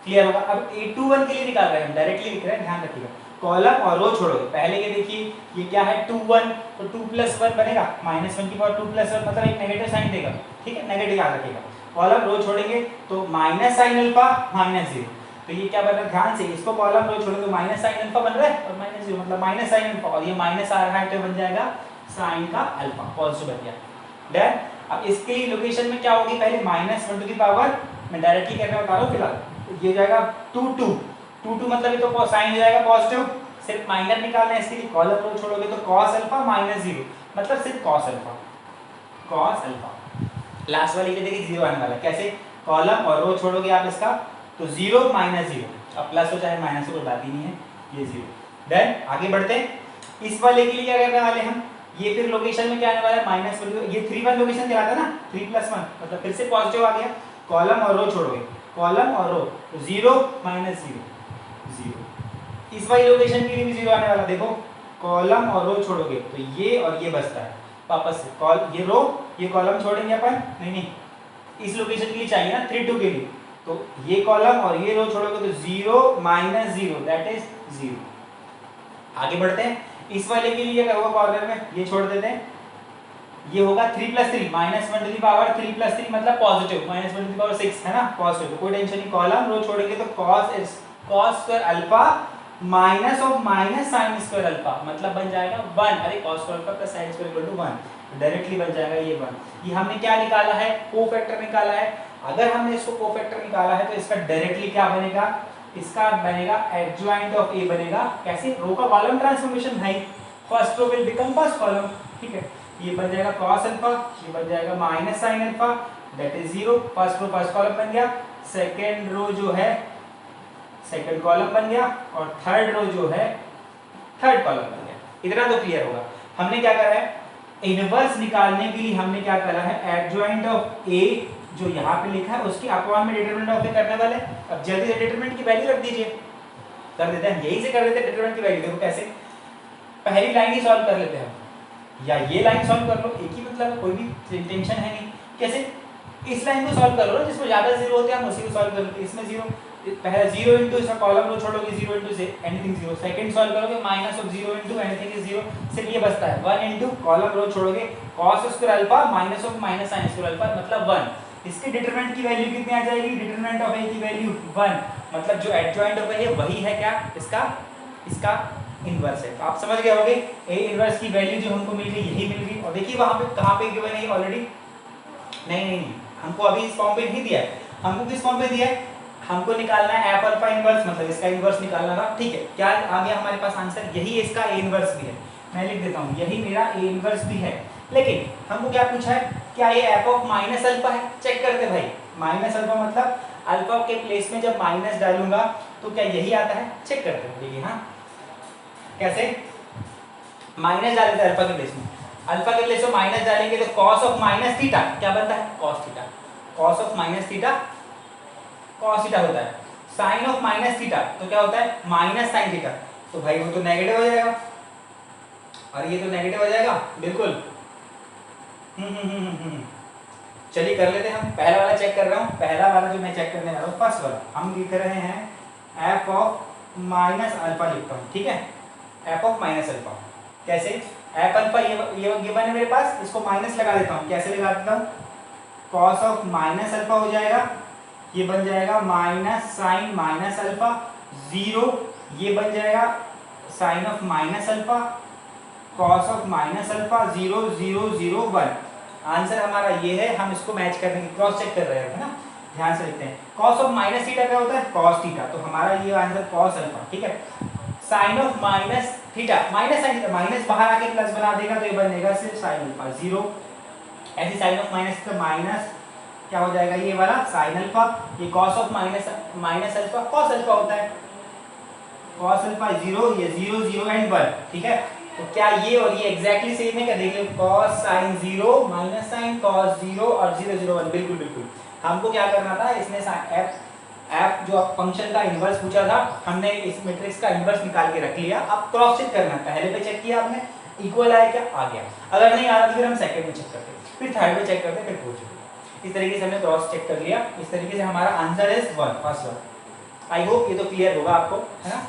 क्लियर होगा। अब A21 के लिए निकाल रहे हैं हम, डायरेक्टली लिख रहे हैं, ध्यान रखिएगा, कॉलम और रो छोड़ोगे, पहले के देखिए ये क्या है 21, तो 2 + 1 बनेगा, -1 की पावर 2 + 1 मतलब एक नेगेटिव साइन देगा, ठीक है, नेगेटिव याद रखिएगा। कॉलम रो छोड़ेंगे तो -sin अल्फा -0, तो ये क्या बन रहा है, ध्यान से इसको कॉलम रो छोड़ो तो -sin अल्फा बन रहा है और -0 मतलब -sin अल्फा, और ये माइनस आ रहा है तो बन जाएगा sin का अल्फा, पॉजिटिव बन गया। डन। अब इसके लिए लोकेशन में क्या होगी, पहले -1 टू द पावर, मैं डायरेक्टली करने बता रहा हूँ फिलहाल, ये जाएगा 2 मतलब ये तो साइन हो जाएगा पॉजिटिव, सिर्फ माइनर निकालना है, इसके लिए कॉलम रो छोड़ोगे तो cos अल्फा -0 मतलब सिर्फ cos अल्फा। लास्ट वाली के देखिए 0 आने वाला है, कैसे, कॉलम और रो छोड़ोगे आप इसका तो 0 -0, अब प्लस हो चाहे माइनस हो कोई बात ही नहीं है, ये 0। डन। आगे बढ़ते हैं, इस वाले के लिए क्या करने वाले हम, ये फिर लोकेशन में क्या आने वाला है, -1, ये 3 1 लोकेशन दिया था ना, 3 + 1 मतलब फिर से पॉजिटिव आ गया, कॉलम और रो छोड़ोगे, कॉलम और रो तो 0 -0 0। इस वाली लोकेशन के लिए भी 0 आने वाला, देखो कॉलम और रो छोड़ोगे तो ये और ये बचता है, वापस से ये रो ये कॉलम छोड़ेंगे अपन, नहीं इस लोकेशन के लिए चाहिए ना 3 2 के लिए, तो ये कॉलम और ये रो छोड़ोगे तो 0 -0 दैट इज 0। आगे बढ़ते हैं, इस वाले के लिए क्या होगा, कॉर्नर में ये छोड़ देते हैं, ये होगा 3 + 3 -1 टू द पावर 3 + 3 मतलब पॉजिटिव, -1 टू द पावर 6 है ना, पॉजिटिव, तो कोई टेंशन नहीं, कॉलम रो छोड़ेंगे तो cos² अल्फा -sin² अल्फा मतलब बन जाएगा 1, अरे cos² अल्फा + sin² = 1, डायरेक्टली बन जाएगा ये 1। ये हमने क्या निकाला है, कोफैक्टर निकाला है। अगर हमने इसको कोफैक्टर निकाला है तो इसका डायरेक्टली क्या बनेगा, इसका बनेगा एडजॉइंट ऑफ ए बनेगा, कैसे, रो का कॉलम ट्रांसफॉर्मेशन है, first row will become first column, ठीक है, ये बन जाएगा cos अल्फा, ये बन जाएगा -sin alpha that is 0, first row first column बन गया, सेकंड रो जो है सेकंड कॉलम बन गया, और थर्ड रो जो है थर्ड कॉलम बन गया। इतना तो क्लियर होगा। हमने क्या करा है, इनवर्स निकालने के लिए हमने क्या करा है, एडजॉइंट ऑफ ए जो यहाँ पे लिखा है उसकी अपॉन में डिटरमिनेंट ऑफ ए करने वाले। अब जल्दी से डिटरमिनेंट की वैल्यू रख दीजिए, कर देते हैं, यही से कर देते हैं डिटरमिनेंट की वैल्यू। देखो कैसे, पहली लाइन ही सॉल्व कर लेते हैं या ये लाइन सॉल्व कर लो, एक ही मतलब, कोई भी टेंशन है नहीं। कैसे, इस लाइन को सॉल्व कर लो, जिसमें ज्यादा जीरो होते हैं हम उसी को सॉल्व कर लेते हैं। इसमें 0 पहले 0 इनटू इसका कॉलम रो छोड़ोगे 0 into say anything 0, second solve करोगे -0 इनटू एनीथिंग इज 0, सिर्फ ये बचता है 1 इनटू कॉलम रो छोड़ोगे cos² अल्फा -sin² अल्फा मतलब 1। इसके डिटरमिनेंट की वैल्यू कितनी आ जाएगी, डिटरमिनेंट ऑफ ए की वैल्यू 1, मतलब जो एडजॉइंट ऑफ ए है वही है क्या, इसका इनवर्स है। तो आप समझ गए होंगे ए इनवर्स की वैल्यू जो हमको मिल गई यही मिल गई। और देखिए वहां पे कहां पे गिवन है ऑलरेडी, नहीं हमको अभी इस फॉर्म पे नहीं दिया है, हमको किस फॉर्म पे दिया है, हमको निकालना है एफ अल्फा इनवर्स, मतलब इसका इनवर्स निकालना था। ठीक है, क्या आ गया हमारे पास आंसर, यही इसका ए इनवर्स भी है, मैं लिख देता हूँ यही मेरा ए इनवर्स भी है। लेकिन हमको क्या पूछा है, क्या ये एफ ऑफ माइनस अल्फा है, चेक करते भाई। माइनस अल्फा मतलब अल्फा के प्लेस में जब माइनस डालूंगा तो क्या यही आता है, चेक करते हैं। देखिए हाँ, कैसे माइनस डाल देते हैं अल्फा के प्लेस में, अल्फा के प्लेस में माइनस डालेंगे तो कॉस ऑफ माइनस थीटा क्या बनता है, cos theta. Cos of minus theta cos theta होता है। साइन ऑफ माइनस थीटा तो क्या होता है, माइनस साइन थीटा। तो भाई वो तो नेगेटिव हो जाएगा और ये तो नेगेटिव हो जाएगा, बिल्कुल। चलिए कर लेते हैं हम, पहला वाला चेक कर रहा हूँ, पहला वाला जो मैं चेक करने वाला हूँ, फर्स्ट वाला हम लिख रहे हैं एफ ऑफ माइनस अल्फा लिखता हूँ। ठीक है, एफ ऑफ माइनस अल्फा कैसे, एफ अल्फा ये गिवन है मेरे पास, इसको माइनस लगा देता हूँ, कैसे लगा देता हूँ, कॉस ऑफ माइनस अल्फा हो जाएगा, ये बन जाएगा minus sine minus alpha, zero ये बन जाएगा sine of minus alpha, cos of minus alpha, 0 0 0 1। Answer हमारा ये है, हम इसको मैच करने की क्रॉस चेक कर रहे हैं ना, ध्यान से लिखते हैं। कॉस ऑफ माइनस थीटा क्या होता है, कॉस थीटा, तो हमारा ये आंसर कॉस अल्फा। ठीक है, sine of minus theta, minus sine theta, minus बाहर आके प्लस बना देगा तो ये बनेगा सिर्फ साइन अल्फा, 0। ऐसे साइन ऑफ माइनस का माइनस क्या हो जाएगा, ये वाला साइन अल्फा, ये cos of minus alpha, cos alpha होता है, कॉस अल्फा 0, ये 0 0 एंड 1। ठीक है, तो क्या ये और ये एग्जैक्टली सेम है क्या, देख लो, cos sine 0 minus sine cos 0 और 0 0 1, बिल्कुल बिल्कुल। हमको क्या करना था, इसने एफ जो फंक्शन का इनवर्स पूछा था, हमने इस मैट्रिक्स का इनवर्स निकाल के रख लिया। अब क्रॉस चेक करना, पहले पे चेक किया आपने, इक्वल आया क्या, आ गया, अगर नहीं आ रहा तो फिर हम सेकंड में चेक करते, फिर थर्ड में चेक करते, फिर फोर्थ। इस तरीके से हमने क्रॉस चेक कर लिया, इस तरीके से हमारा answer is 1, first one. I hope ये तो क्लियर होगा आपको, है ना।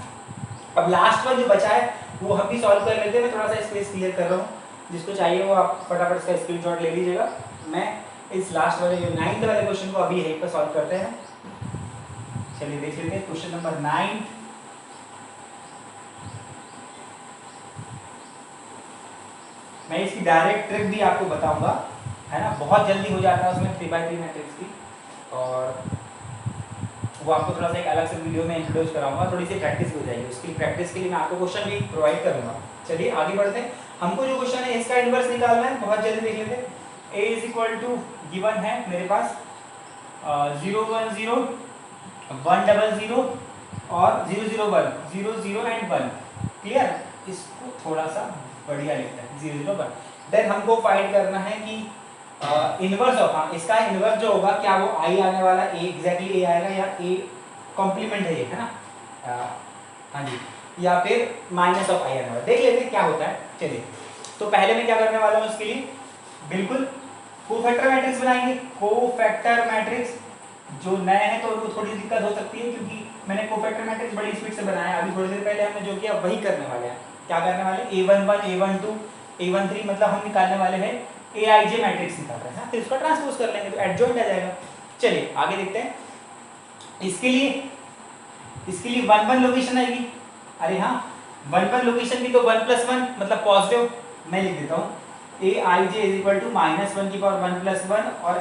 अब लास्ट वन जो बचा है वो हम भी सॉल्व कर लेते हैं, मैं थोड़ा सा स्पेस क्लियर कर रहा हूँ, जिसको चाहिए वो आप फटाफट इसका स्क्रीनशॉट ले लीजिएगा। मैं इस लास्ट वाले जो 9th वाले क्वेश्चन को अभी यहीं पर सॉल्व करते हैं। चलिए देख लेते हैं क्वेश्चन नंबर 9। मैं इसकी डायरेक्ट ट्रिक भी आपको बताऊंगा, है ना, बहुत जल्दी हो जाता है उसमें 3x3 मैट्रिक्स की, और वो आपको थोड़ा सा एक अलग से वीडियो में इंट्रोड्यूस कराऊंगा, थोड़ी सी प्रैक्टिस हो जाएगी, उसकी प्रैक्टिस के लिए मैं आपको क्वेश्चन भी प्रोवाइड करूंगा। चलिए आगे बढ़ते हैं, हमको जो क्वेश्चन है इसका इनवर्स निकालना है, बहुत जल्दी देख लेते हैं। a is equal to given है मेरे पास 0 1 0 1 0 0 और 0 0 1 0 0 एंड 1। क्लियर, इसको थोड़ा सा बढ़िया लिखता है 0 0 1। देन हमको फाइंड करना है कि इनवर्स ऑफ, हाँ इसका इनवर्स जो होगा, क्या वो आई आने वाला ए एग्जैक्टली ए आएगा या ए कॉम्प्लीमेंट है ये, है ना, हाँ जी, या फिर माइनस ऑफ आई आने वाला, देख लेते हैं क्या होता है। चलिए, तो पहले मैं क्या करने वाला हूँ इसके लिए, बिल्कुल कोफैक्टर मैट्रिक्स बनाएंगे। कोफैक्टर मैट्रिक्स जो नए हैं तो उनको थोड़ी दिक्कत हो सकती है, क्योंकि मैंने कोफैक्टर मैट्रिक्स बड़ी स्पीड से बनाया, अभी थोड़ी देर पहले हमने जो किया वही करने वाले हैं। क्या करने वाले, a11 a12 a13, मतलब हम निकालने वाले हैं aij मैट्रिक्स निकाल रहे हैं, फिर इसको ट्रांसपोज कर लेंगे तो एडजॉइंट आ जाएगा। चलिए आगे देखते हैं। इसके लिए 1 1 लोकेशन आएगी, अरे हाँ 1 1 लोकेशन भी तो 1 + 1 मतलब पॉजिटिव, मैं लिख देता हूँ aij इज इक्वल टू -1 की पावर 1 + 1 और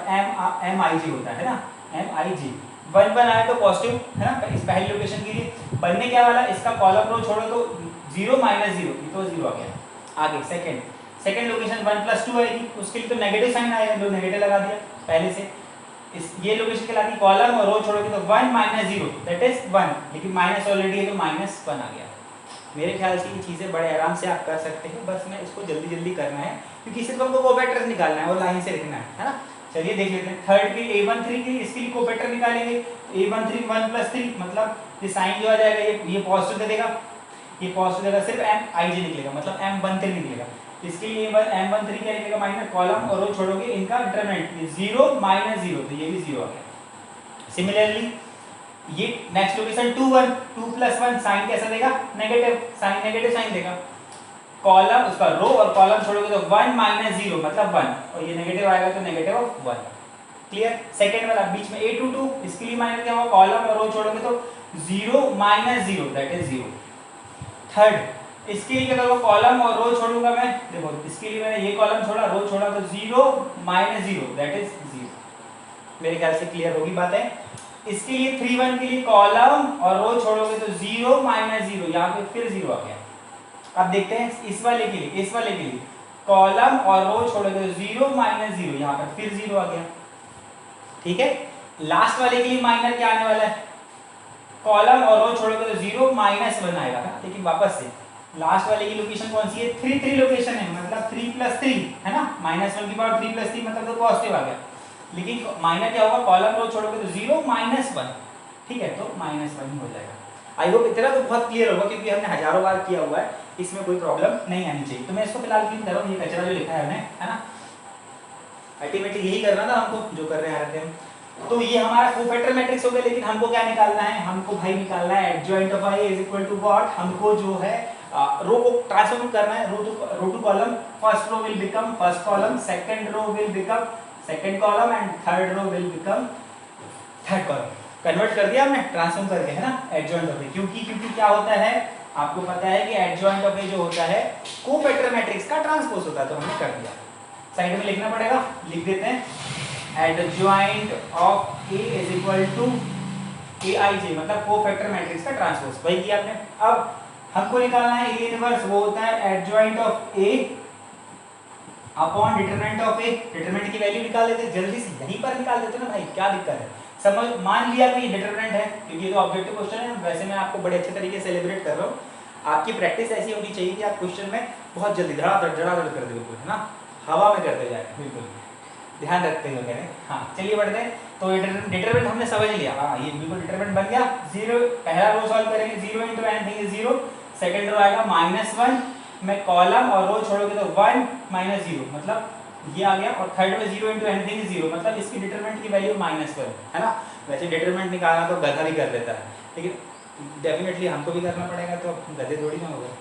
mij होता है ना, mij 1 1 आया तो पॉजिटिव, है ना। इस पहली लोकेशन के लिए बनने क्या वाला, इसका कॉलम रो छोड़ो तो 0 - 0, ये तो 0 आ गया। आगे सेकंड लोकेशन 1 + 2 आएगी, उसके लिए तो नेगेटिव साइन आएगा, जो नेगेटिव लगा दिया पहले से। इस ये लोकेशन के लाती कॉलम और रो छोड़ोगे तो 1 - 0 दैट इज 1, लेकिन माइनस ऑलरेडी है तो -1 आ गया। मेरे ख्याल से ये चीज़ें बड़े आराम से आप कर सकते हैं, बस मैं इसको जल्दी करना है क्योंकि सिर्फ हमको कोफैक्टर्स निकालना है और लाइन से लिखना है ना। चलिए देख लेते हैं। थर्ड के a13 के इसके लिए कोफैक्टर निकालेंगे, a13 1 + 3 मतलब ये साइन जो आ जाएगा ये पॉजिटिव दे देगा, ये पॉजिटिव देगा, सिर्फ mij निकलेगा, मतलब m13 निकलेगा। इसके लिए m13 क्या निकलेगा, माइनस कॉलम और रो छोड़ोगे इनका डिटरमिनेंट 0 - 0, तो ये भी 0 आ गया। सिमिलरली ये नेक्स्ट लोकेशन 2 1 2 + 1 साइन कैसा देगा, नेगेटिव साइन, नेगेटिव साइन देगा। कॉलम उसका रो और कॉलम छोड़ोगे तो 1 - 0 मतलब 1, और ये नेगेटिव आएगा तो -1। क्लियर। सेकंड वाला बीच में a22, इसके लिए माइनस क्या होगा, कॉलम और रो छोड़ोगे तो 0 - 0 दैट इज 0। थर्ड इसके लिए क्या करूंगा, कॉलम और रो छोड़ूंगा मैं, देखो इसके लिए मैंने ये कॉलम छोड़ा रो छोड़ा तो 0 - 0 दैट इज 0। मेरे ख्याल से क्लियर होगी बातें। इसके लिए 3 1 के लिए कॉलम और रो छोड़ोगे तो 0 माइनस 0, यहाँ पे फिर 0 आ गया। अब देखते हैं इस वाले के लिए कॉलम और रो छोड़ोगे तो 0 माइनस 0, यहाँ पर फिर 0 आ गया। ठीक है, लास्ट वाले के लिए माइनर क्या आने वाला है, कॉलम और रो छोड़ोगे तो 0 माइनस 1 आएगा। लेकिन वापस से लास्ट वाले की लोकेशन कौन सी है, 3 3 लोकेशन है, मतलब 3 + 3 है ना, -1 की पावर 3 + 3 मतलब तो पॉजिटिव आ गया। लेकिन माइनर क्या होगा, कॉलम रो छोड़ोगे तो 0 माइनस 1, ठीक है, तो -1 ही हो जाएगा। आई होप इतना तो बहुत क्लियर होगा, क्योंकि हमने हजारों बार किया हुआ है, इसमें कोई प्रॉब्लम नहीं आनी चाहिए। तो मैं इसको फिलहाल क्लीन कर रहा हूँ, ये कचरा जो लिखा है हमने, है ना, अल्टीमेटली यही करना था हमको, जो कर रहे हैं हम। तो ये हमारा कोफैक्टर मैट्रिक्स हो गया। लेकिन हमको क्या निकालना है, हमको भाई निकालना है adjoint of I is equal to what, हमको जो है रो को ट्रांसफॉर्म करना है, row to column. First row will become first column, second row will become second column and third row will become third column. Convert कर दिया हमने transform करके, है ना, एडजॉइंट ऑफ ए। क्योंकि क्या होता है, आपको पता है कि एडजॉइंट ऑफ ए जो होता है कोफैक्टर मैट्रिक्स का ट्रांसपोज होता है, तो हमने कर दिया। साइड में लिखना पड़ेगा, लिख देते हैं adjoint of A is equal to AIJ, मतलब कोफैक्टर मैट्रिक्स का ट्रांसपोज, वही किया आपने। अब हमको निकालना है ए इनवर्स, वो होता है adjoint of A upon determinant of A. Determinant की वैल्यू निकाल लेते हैं, जल्दी से यहीं पर निकाल देते ना भाई, क्या दिक्कत है। समझ मान लिया कि ये डिटरमिनेंट है, क्योंकि ये तो ऑब्जेक्टिव क्वेश्चन है। वैसे मैं आपको बड़े अच्छे तरीके से सेलिब्रेट कर रहा हूँ, आपकी प्रैक्टिस ऐसी होनी चाहिए कि आप क्वेश्चन में बहुत जल्दी धड़ाधड़ कर दे, बिल्कुल, है ना, हवा में करते जाए, बिल्कुल ध्यान रखते हुए करें। हाँ चलिए बढ़ते हैं। तो डिटरमिनेंट हमने समझ लिया, हाँ ये बिल्कुल डिटरमिनेंट बन गया। 0 पहला रो सॉल्व करेंगे, 0 × एनीथिंग इज 0, सेकंड रो आएगा -1 में कॉलम और रो छोड़ोगे तो 1 -0, मतलब ये आ गया। और थर्ड में 0 × एनीथिंग इज 0, मतलब इसकी डिटरमिनेंट की वैल्यू -1 है ना। वैसे डिटरमिनेंट निकालना तो गधा भी कर लेता है, लेकिन डेफिनेटली हमको भी करना पड़ेगा, तो गधे थोड़ी ना होगा।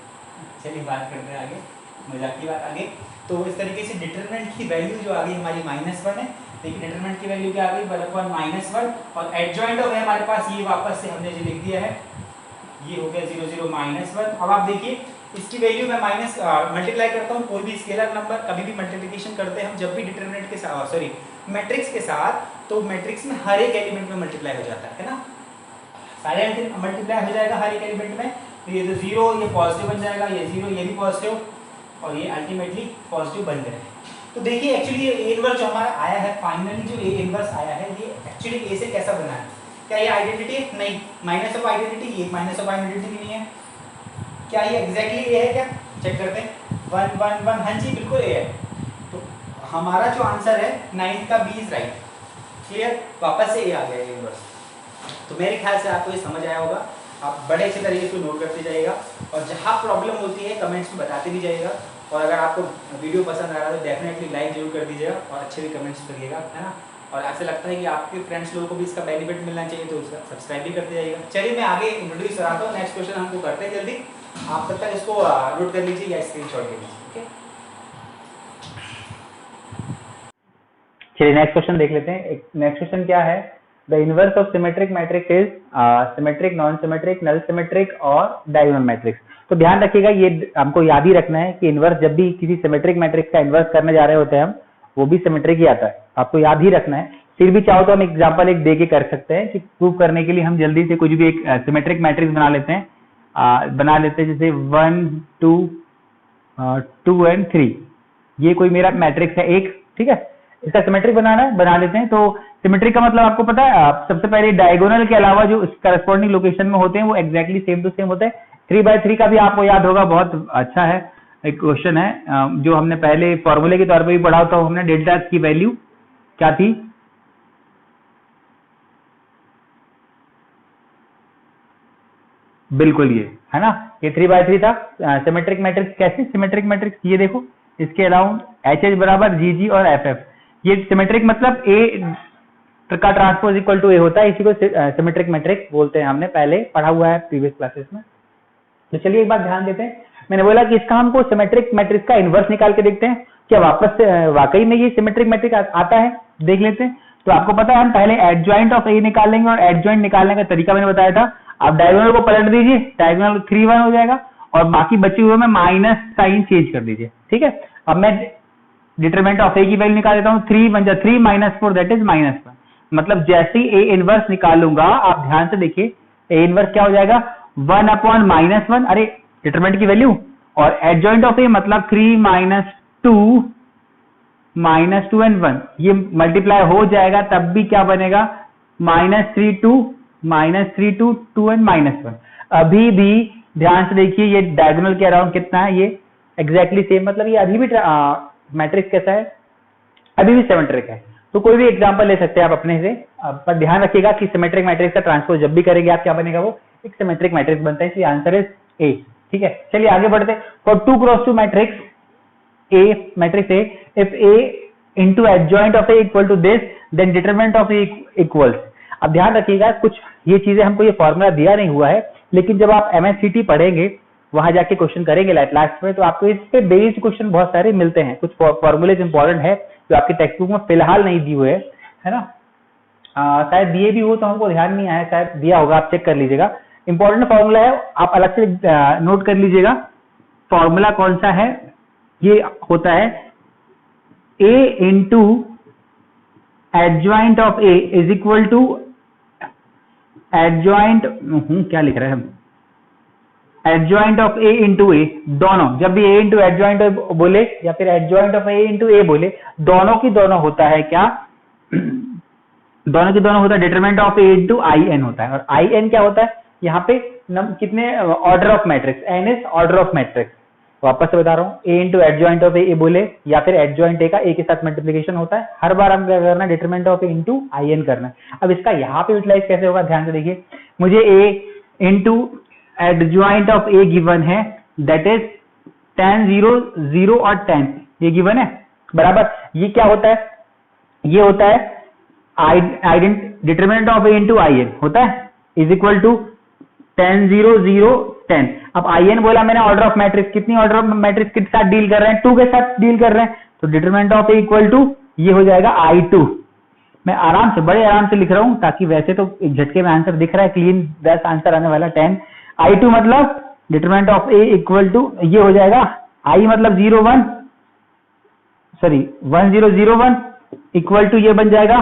चलिए बात करते हैं आगे, मजाक की बात आगे। तो इस तरीके से डिटरमिनेंट की वैल्यू जो आ गई हमारी -1 है, लेकिन डिटरमिनेंट की वैल्यू क्या आ गई, -1। और एडजॉइंट ऑफ है हमारे पास, ये वापस से हमने जो लिख दिया है, ये हो गया 0 0 -1। अब आप देखिए इसकी वैल्यू में माइनस मल्टीप्लाई करता हूँ, कोई भी स्केलर नंबर कभी भी मल्टीप्लिकेशन करते हैं हम जब भी डिटरमिनेंट के साथ, सॉरी मैट्रिक्स के साथ, तो मैट्रिक्स में हर एक एलिमेंट में मल्टीप्लाई हो जाता है ना, सारे मल्टीप्लाई हो जाएगा हर एक एलिमेंट में। तो ये तो 0 ये पॉजिटिव बन जाएगा, ये 0 ये भी पॉजिटिव, और ये अल्टीमेटली पॉजिटिव बन गए। तो देखिए एक्चुअली ये ए इनवर्स जो हमारा आया है, फाइनली जो ए इनवर्स आया है, ये एक्चुअली ए से कैसा बना है, क्या ये आइडेंटिटी नहीं, माइनस ऑफ आइडेंटिटी, ये माइनस ऑफ आइडेंटिटी भी नहीं है, क्या ये एग्जैक्टली ए है, क्या चेक करते हैं, 1 1 1, हाँ जी बिल्कुल ए है। तो हमारा जो आंसर है 9 का बी इज राइट। क्लियर, वापस से ए आ गया ए इनवर्स। तो मेरे ख्याल से आपको ये समझ आया होगा, आप बड़े अच्छे तरीके से नोट करते जाइएगा, और जहाँ प्रॉब्लम होती है कमेंट्स में बताते भी जाइएगा। और अगर आपको वीडियो पसंद आ रहा है तो डेफिनेटली लाइक जरूर कर दीजिएगा, और अच्छे भी कमेंट्स करिएगा, है ना। और ऐसा लगता है कि आपके फ्रेंड्स लोगों को भी इसका बेनिफिट मिलना चाहिए, तो उसका सब्सक्राइब भी करते जाइएगा। चलिए मैं आगे इंट्रोड्यूस कराता हूँ, नेक्स्ट क्वेश्चन हमको करते हैं जल्दी, आप तब तक इसको नोट कर लीजिए या स्क्रीनशॉट ले लीजिए। ओके, चलिए नेक्स्ट क्वेश्चन देख लेते हैं। नेक्स्ट क्वेश्चन क्या है, the inverse of symmetric matrix is symmetric, non symmetric, null symmetric और डायगोनल मैट्रिक्स। तो ध्यान रखिएगा, ये हमको याद ही रखना है कि इनवर्स जब भी किसी सिमेट्रिक मैट्रिक्स का इनवर्स करने जा रहे होते हैं हम, वो भी सिमेट्रिक ही आता है, आपको याद ही रखना है। फिर भी चाहो तो हम एग्जांपल एक दे के कर सकते हैं कि प्रूव करने के लिए हम जल्दी से कुछ भी एक सिमेट्रिक मैट्रिक्स बना लेते हैं, जैसे 1 2 2 और 3, ये कोई मेरा मैट्रिक्स है एक, ठीक है, इसका सिमेट्रिक बनाना है, बना लेते हैं। तो सिमेट्रिक का मतलब आपको पता है, सबसे पहले डायगोनल के अलावा जो करस्पॉन्डिंग लोकेशन में होते हैं वो एग्जैक्टली सेम टू सेम होते हैं। 3/3 का भी आपको याद होगा, बहुत अच्छा है, एक क्वेश्चन है जो हमने पहले फॉर्मूले के तौर पे भी पढ़ा था। हमने डेल्टा की वैल्यू क्या थी, बिल्कुल ये है ना, ये 3/3 था। सिमेट्रिक मैट्रिक्स कैसे, सिमेट्रिक मैट्रिक्स ये देखो, इसके अलाउंड HH बराबर GG और FF, ये सिमेट्रिक मतलब A का ट्रांसपोज इक्वल टू A होता है, इसी को सिमेट्रिक मैट्रिक्स बोलते हैं, हमने पहले पढ़ा हुआ है प्रीवियस क्लासेस में। तो चलिए एक बात ध्यान देते हैं, मैंने बोला कि इसका हमको सिमेट्रिक मैट्रिक्स का इनवर्स निकाल के देखते हैं, क्या वापस से वाकई में ये सिमेट्रिक मैट्रिक्स आता है, देख लेते हैं। तो आपको पता है हम पहले एडजॉइंट ऑफ ए निकाल लेंगे, और एडजॉइंट निकालने का तरीका मैंने बताया था, आप डायगोनल को पलट दीजिए, डायगोनल 3 1 हो जाएगा, और बाकी बचे हुए में माइनस साइन चेंज कर दीजिए, ठीक है। अब मैं डिटरमिनेंट ऑफ ए की वैल्यू निकाल देता हूँ, 3 1 3 -4 दैट इज -1, मतलब जैसे ही ए इनवर्स निकालूंगा, आप ध्यान से देखिए, ए इनवर्स क्या हो जाएगा 1 अपॉन -1, अरे डिटरमिनेंट की वैल्यू, और एडजॉइंट ऑफ ए मतलब 3 -2 एंड 1, ये मल्टीप्लाई हो जाएगा, तब भी क्या बनेगा -3 2 2 एंड -1। अभी भी ध्यान से देखिए, ये डायगोनल के अराउंड कितना है, ये एग्जैक्टली सेम, मतलब ये अभी भी मैट्रिक्स कैसा है, अभी भी सिमेट्रिक है। तो कोई भी एग्जांपल ले सकते हैं आप अपने से, पर ध्यान रखिएगा कि सिमेट्रिक मैट्रिक्स का ट्रांसपोज जब भी करेंगे आप, क्या बनेगा, वो एक सिमेट्रिक मैट्रिक्स बनता है, इसलिए आंसर इज ए। ठीक है, चलिए आगे बढ़ते हैं। For 2 cross 2 matrix A, matrix A, if A into adjoint of a equal to this, then determinant of a equals। अब ध्यान रखिएगा, कुछ ये चीजें हमको ये फॉर्मूला दिया नहीं हुआ है, लेकिन जब आप MSCT पढ़ेंगे, वहां जाके क्वेश्चन करेंगे लास्ट में, तो आपको इस पे बेस्ड क्वेश्चन बहुत सारे मिलते हैं। कुछ फॉर्मूलेज इंपॉर्टेंट है जो आपकी टेक्स्ट बुक में फिलहाल नहीं दिए हुए है ना, शायद दिए भी हो तो हमको ध्यान नहीं आया, शायद दिया होगा, आप चेक कर लीजिएगा। इंपॉर्टेंट फॉर्मूला है, आप अलग से नोट कर लीजिएगा। फॉर्मूला कौन सा है, ये होता है a into adjoint of a is equal to adjoint, क्या लिख रहे हैं हम, adjoint of a into a, दोनों, जब भी a into adjoint बोले या फिर adjoint of a into a बोले, दोनों की दोनों होता है क्या, दोनों की दोनों होता है determinant of a into in होता है। और in क्या होता है, यहाँ पे कितने order of matrix, n is order of matrix. वापस से बता रहा हूँ, a इंटू एडजॉइंट ऑफ ए बोले या फिर एडजॉइंट ए का ए के साथ मल्टीप्लिकेशन होता है, हर बार हम क्या करना है, determinant of A into in करना है। अब इसका यहाँ पे यूटिलाइज कैसे होगा, ध्यान से देखिए, मुझे a into adjoint of A given है, दैट इज 10 0 0 और 10, ये गिवन है बराबर। ये क्या होता है, ये होता है determinant of A into in होता है, इज इक्वल टू 10 0 0 10। अब in बोला मैंने ऑर्डर ऑफ मैट्रिक्स, कितनी ऑर्डर ऑफ मैट्रिक्स के साथ डील कर रहे हैं, 2 के साथ डील कर रहे हैं, तो determinant of A equal to ये हो जाएगा I2। मैं आराम से, बड़े आराम से लिख रहा हूं, ताकि वैसे तो एक झटके में आंसर दिख रहा है, क्लीन बेस्ट आंसर आने वाला 10। I2 मतलब determinant of A equal to ये हो जाएगा, I मतलब 0 1 सॉरी 1 0 0 1 इक्वल टू ये बन जाएगा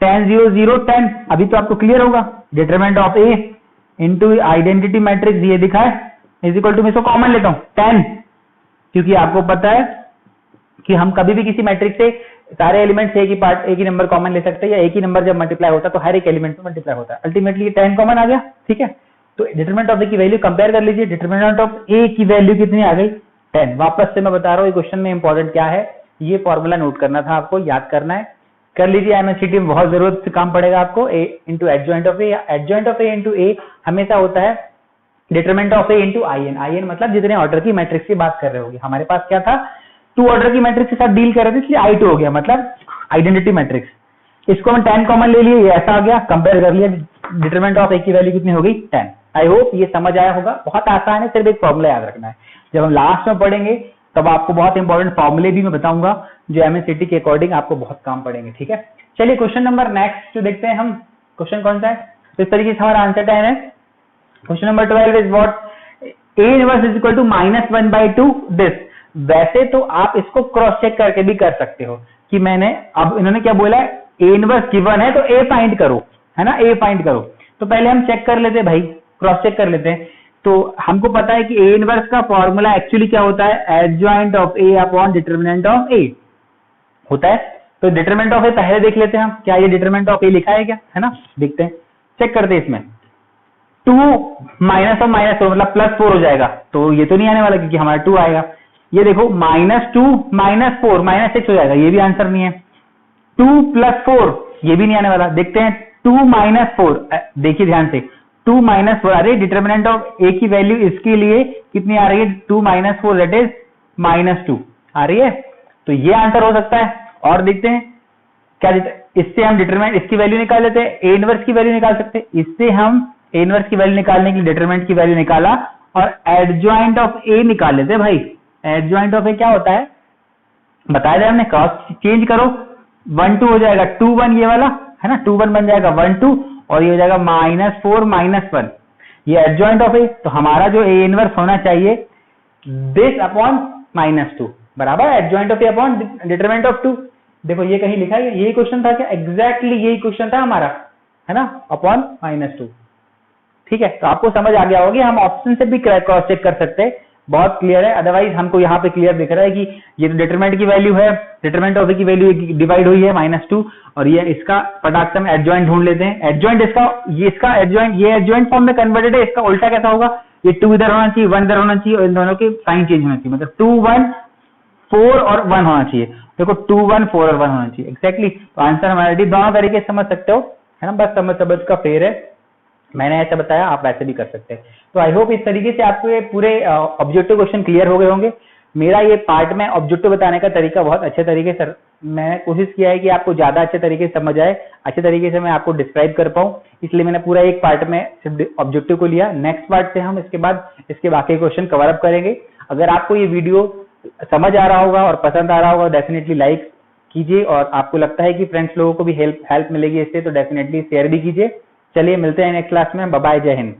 10 0 0 10। अभी तो आपको क्लियर होगा, determinant of A into identity matrix ये दिखा है, इज इक्वल टू, मैं इसको कॉमन लेता हूं 10, क्योंकि आपको पता है कि हम कभी भी किसी मैट्रिक्स से सारे एलिमेंट्स एक ही नंबर कॉमन ले सकते हैं, या एक ही नंबर जब मल्टीप्लाई होता है तो हर एक एलिमेंट में मल्टीप्लाई होता है, अल्टीमेटली 10 कॉमन आ गया। ठीक है, तो डिटरमिनेंट ऑफ ए की वैल्यू कंपेयर कर लीजिए, डिटरमिनेंट ऑफ ए की वैल्यू कितनी आ गई, 10। वापस से मैं बता रहा हूँ, ये क्वेश्चन में इंपॉर्टेंट क्या है, ये फॉर्मूला नोट करना था, आपको याद करना है, कर लीजिए। MSCT में बहुत जरूरत से काम पड़ेगा आपको। a into adjoint of A, adjoint of A into A हमेशा होता है determinant of A into in मतलब जितने ऑर्डर की मैट्रिक्स की बात कर रहे होगी। हमारे पास क्या था, 2 ऑर्डर की मैट्रिक्स के साथ डील कर रहे थे, इसलिए I2 हो गया, मतलब आइडेंटिटी मैट्रिक्स। इसको हम 10 कॉमन ले लिए, ये ऐसा आ गया, कंपेयर कर लिया, डिटरमिनेंट ऑफ ए की वैल्यू कितनी हो गई, 10। आई होप ये समझ आया होगा, बहुत आसान है, सिर्फ एक फॉर्मूला याद रखना है। जब हम लास्ट में पढ़ेंगे तब आपको बहुत इंपॉर्टेंट फॉर्मूले भी मैं बताऊंगा, जो MSCT के अकॉर्डिंग आपको बहुत काम पड़ेंगे। ठीक है, चलिए क्वेश्चन नंबर नेक्स्ट जो देखते हैं हम, क्वेश्चन कौन सा है, तो इस तरीके से हमारा आंसर 10 है। Question number 12 is what a inverse is equal to -1/2 this. वैसे तो आप इसको क्रॉस चेक करके भी कर सकते हो कि मैंने, अब इन्होंने क्या बोला है, a इनवर्स गिवन है तो a फाइंड करो, है ना, a फाइंड करो। तो पहले हम चेक कर लेते हैं भाई, क्रॉस चेक कर लेते हैं। तो हमको पता है कि a इनवर्स का फॉर्मूला एक्चुअली क्या होता है, adjoint of a upon determinant of a होता है। तो डिटरमिनेंट ऑफ a पहले देख लेते हैं हम, क्या ये डिटरमिनेंट ऑफ a लिखा है क्या, है ना, देखते हैं, चेक करते हैं। इसमें 2 माइनस और -4 मतलब +4 हो जाएगा, तो ये तो नहीं आने वाला क्योंकि हमारा 2 आएगा। ये देखो -2 -4 -6 हो जाएगा, ये भी आंसर नहीं है। 2 + 4 ये भी नहीं आने वाला। देखते हैं 2 - 4, देखिए ध्यान से, 2 - 4, अरे डिटरमिनेंट ऑफ a की वैल्यू इसके लिए कितनी आ रही है, 2 - 4 दैट इज -2 आ रही है, तो ये आंसर हो सकता है। और देखते हैं क्या, इससे हम डिटरमिनेंट इसकी वैल्यू निकाल लेते हैं, a इनवर्स की वैल्यू निकाल सकते हैं। इससे हम a इनवर्स की वैल्यू निकालने के लिए डिटरमिनेंट की वैल्यू निकाला और एडजॉइंट ऑफ a निकाल लेते हैं। भाई एडजॉइंट ऑफ a क्या होता है बताया जाए हमने, क्रॉस चेंज करो, 1 2 हो जाएगा, 2 1 ये वाला है ना, 2 1 बन जाएगा 1 2, और ये हो जाएगा -4 -1, ये एडजॉइंट ऑफ a। तो हमारा जो a इनवर्स होना चाहिए दिस अपॉन -2 बराबर adjoint of a upon determinant of 2। देखो ये कहीं लिखा है, यही क्वेश्चन था क्या? एग्जैक्टली यही क्वेश्चन था हमारा, है ना, अपॉन -2। ठीक है, तो आपको समझ आ गया होगा, हम ऑप्शन से भी क्रॉस चेक कर सकते हैं, बहुत क्लियर है। अदरवाइज हमको यहाँ पे क्लियर दिख रहा है कि ये तो डिटरमिनेंट की वैल्यू है, डिटरमिनेंट ऑफ की वैल्यू डिवाइड हुई है -2, और ये इसका फटाक से हम एडजॉइंट ढूंढ लेते हैं। एडजॉइंट इसका एडजॉइंट, ये एडजॉइंट फॉर्म में कन्वर्टेड है, इसका उल्टा कैसा होगा? ये 2 इधर होना चाहिए, 1 इधर होना चाहिए, और इन दोनों के साइन चेंज होना चाहिए, मतलब 2 1 4 और 1 होना चाहिए। देखो 2 1 4 और 1 होना चाहिए एग्जैक्टली। तो आंसर हमारा दोनों तरीके से समझ सकते हो, है ना, बस समझ का फेर है। मैंने ऐसा बताया, आप वैसे भी कर सकते हैं। तो आई होप इस तरीके से आपको ये पूरे ऑब्जेक्टिव क्वेश्चन क्लियर हो गए होंगे। मेरा ये पार्ट में ऑब्जेक्टिव बताने का तरीका बहुत अच्छे तरीके से मैंने कोशिश किया है कि आपको ज्यादा अच्छे तरीके से समझ आए, अच्छे तरीके से मैं आपको डिस्क्राइब कर पाऊं, इसलिए मैंने पूरा एक पार्ट में सिर्फ ऑब्जेक्टिव को लिया। नेक्स्ट पार्ट से हम इसके बाद इसके बाकी क्वेश्चन कवर अप करेंगे। अगर आपको ये वीडियो समझ आ रहा होगा और पसंद आ रहा होगा, डेफिनेटली लाइक कीजिए, और आपको लगता है कि फ्रेंड्स लोगों को भी हेल्प मिलेगी इससे, तो डेफिनेटली शेयर भी कीजिए। चलिए मिलते हैं नेक्स्ट क्लास में, बाय बाय, जय हिंद।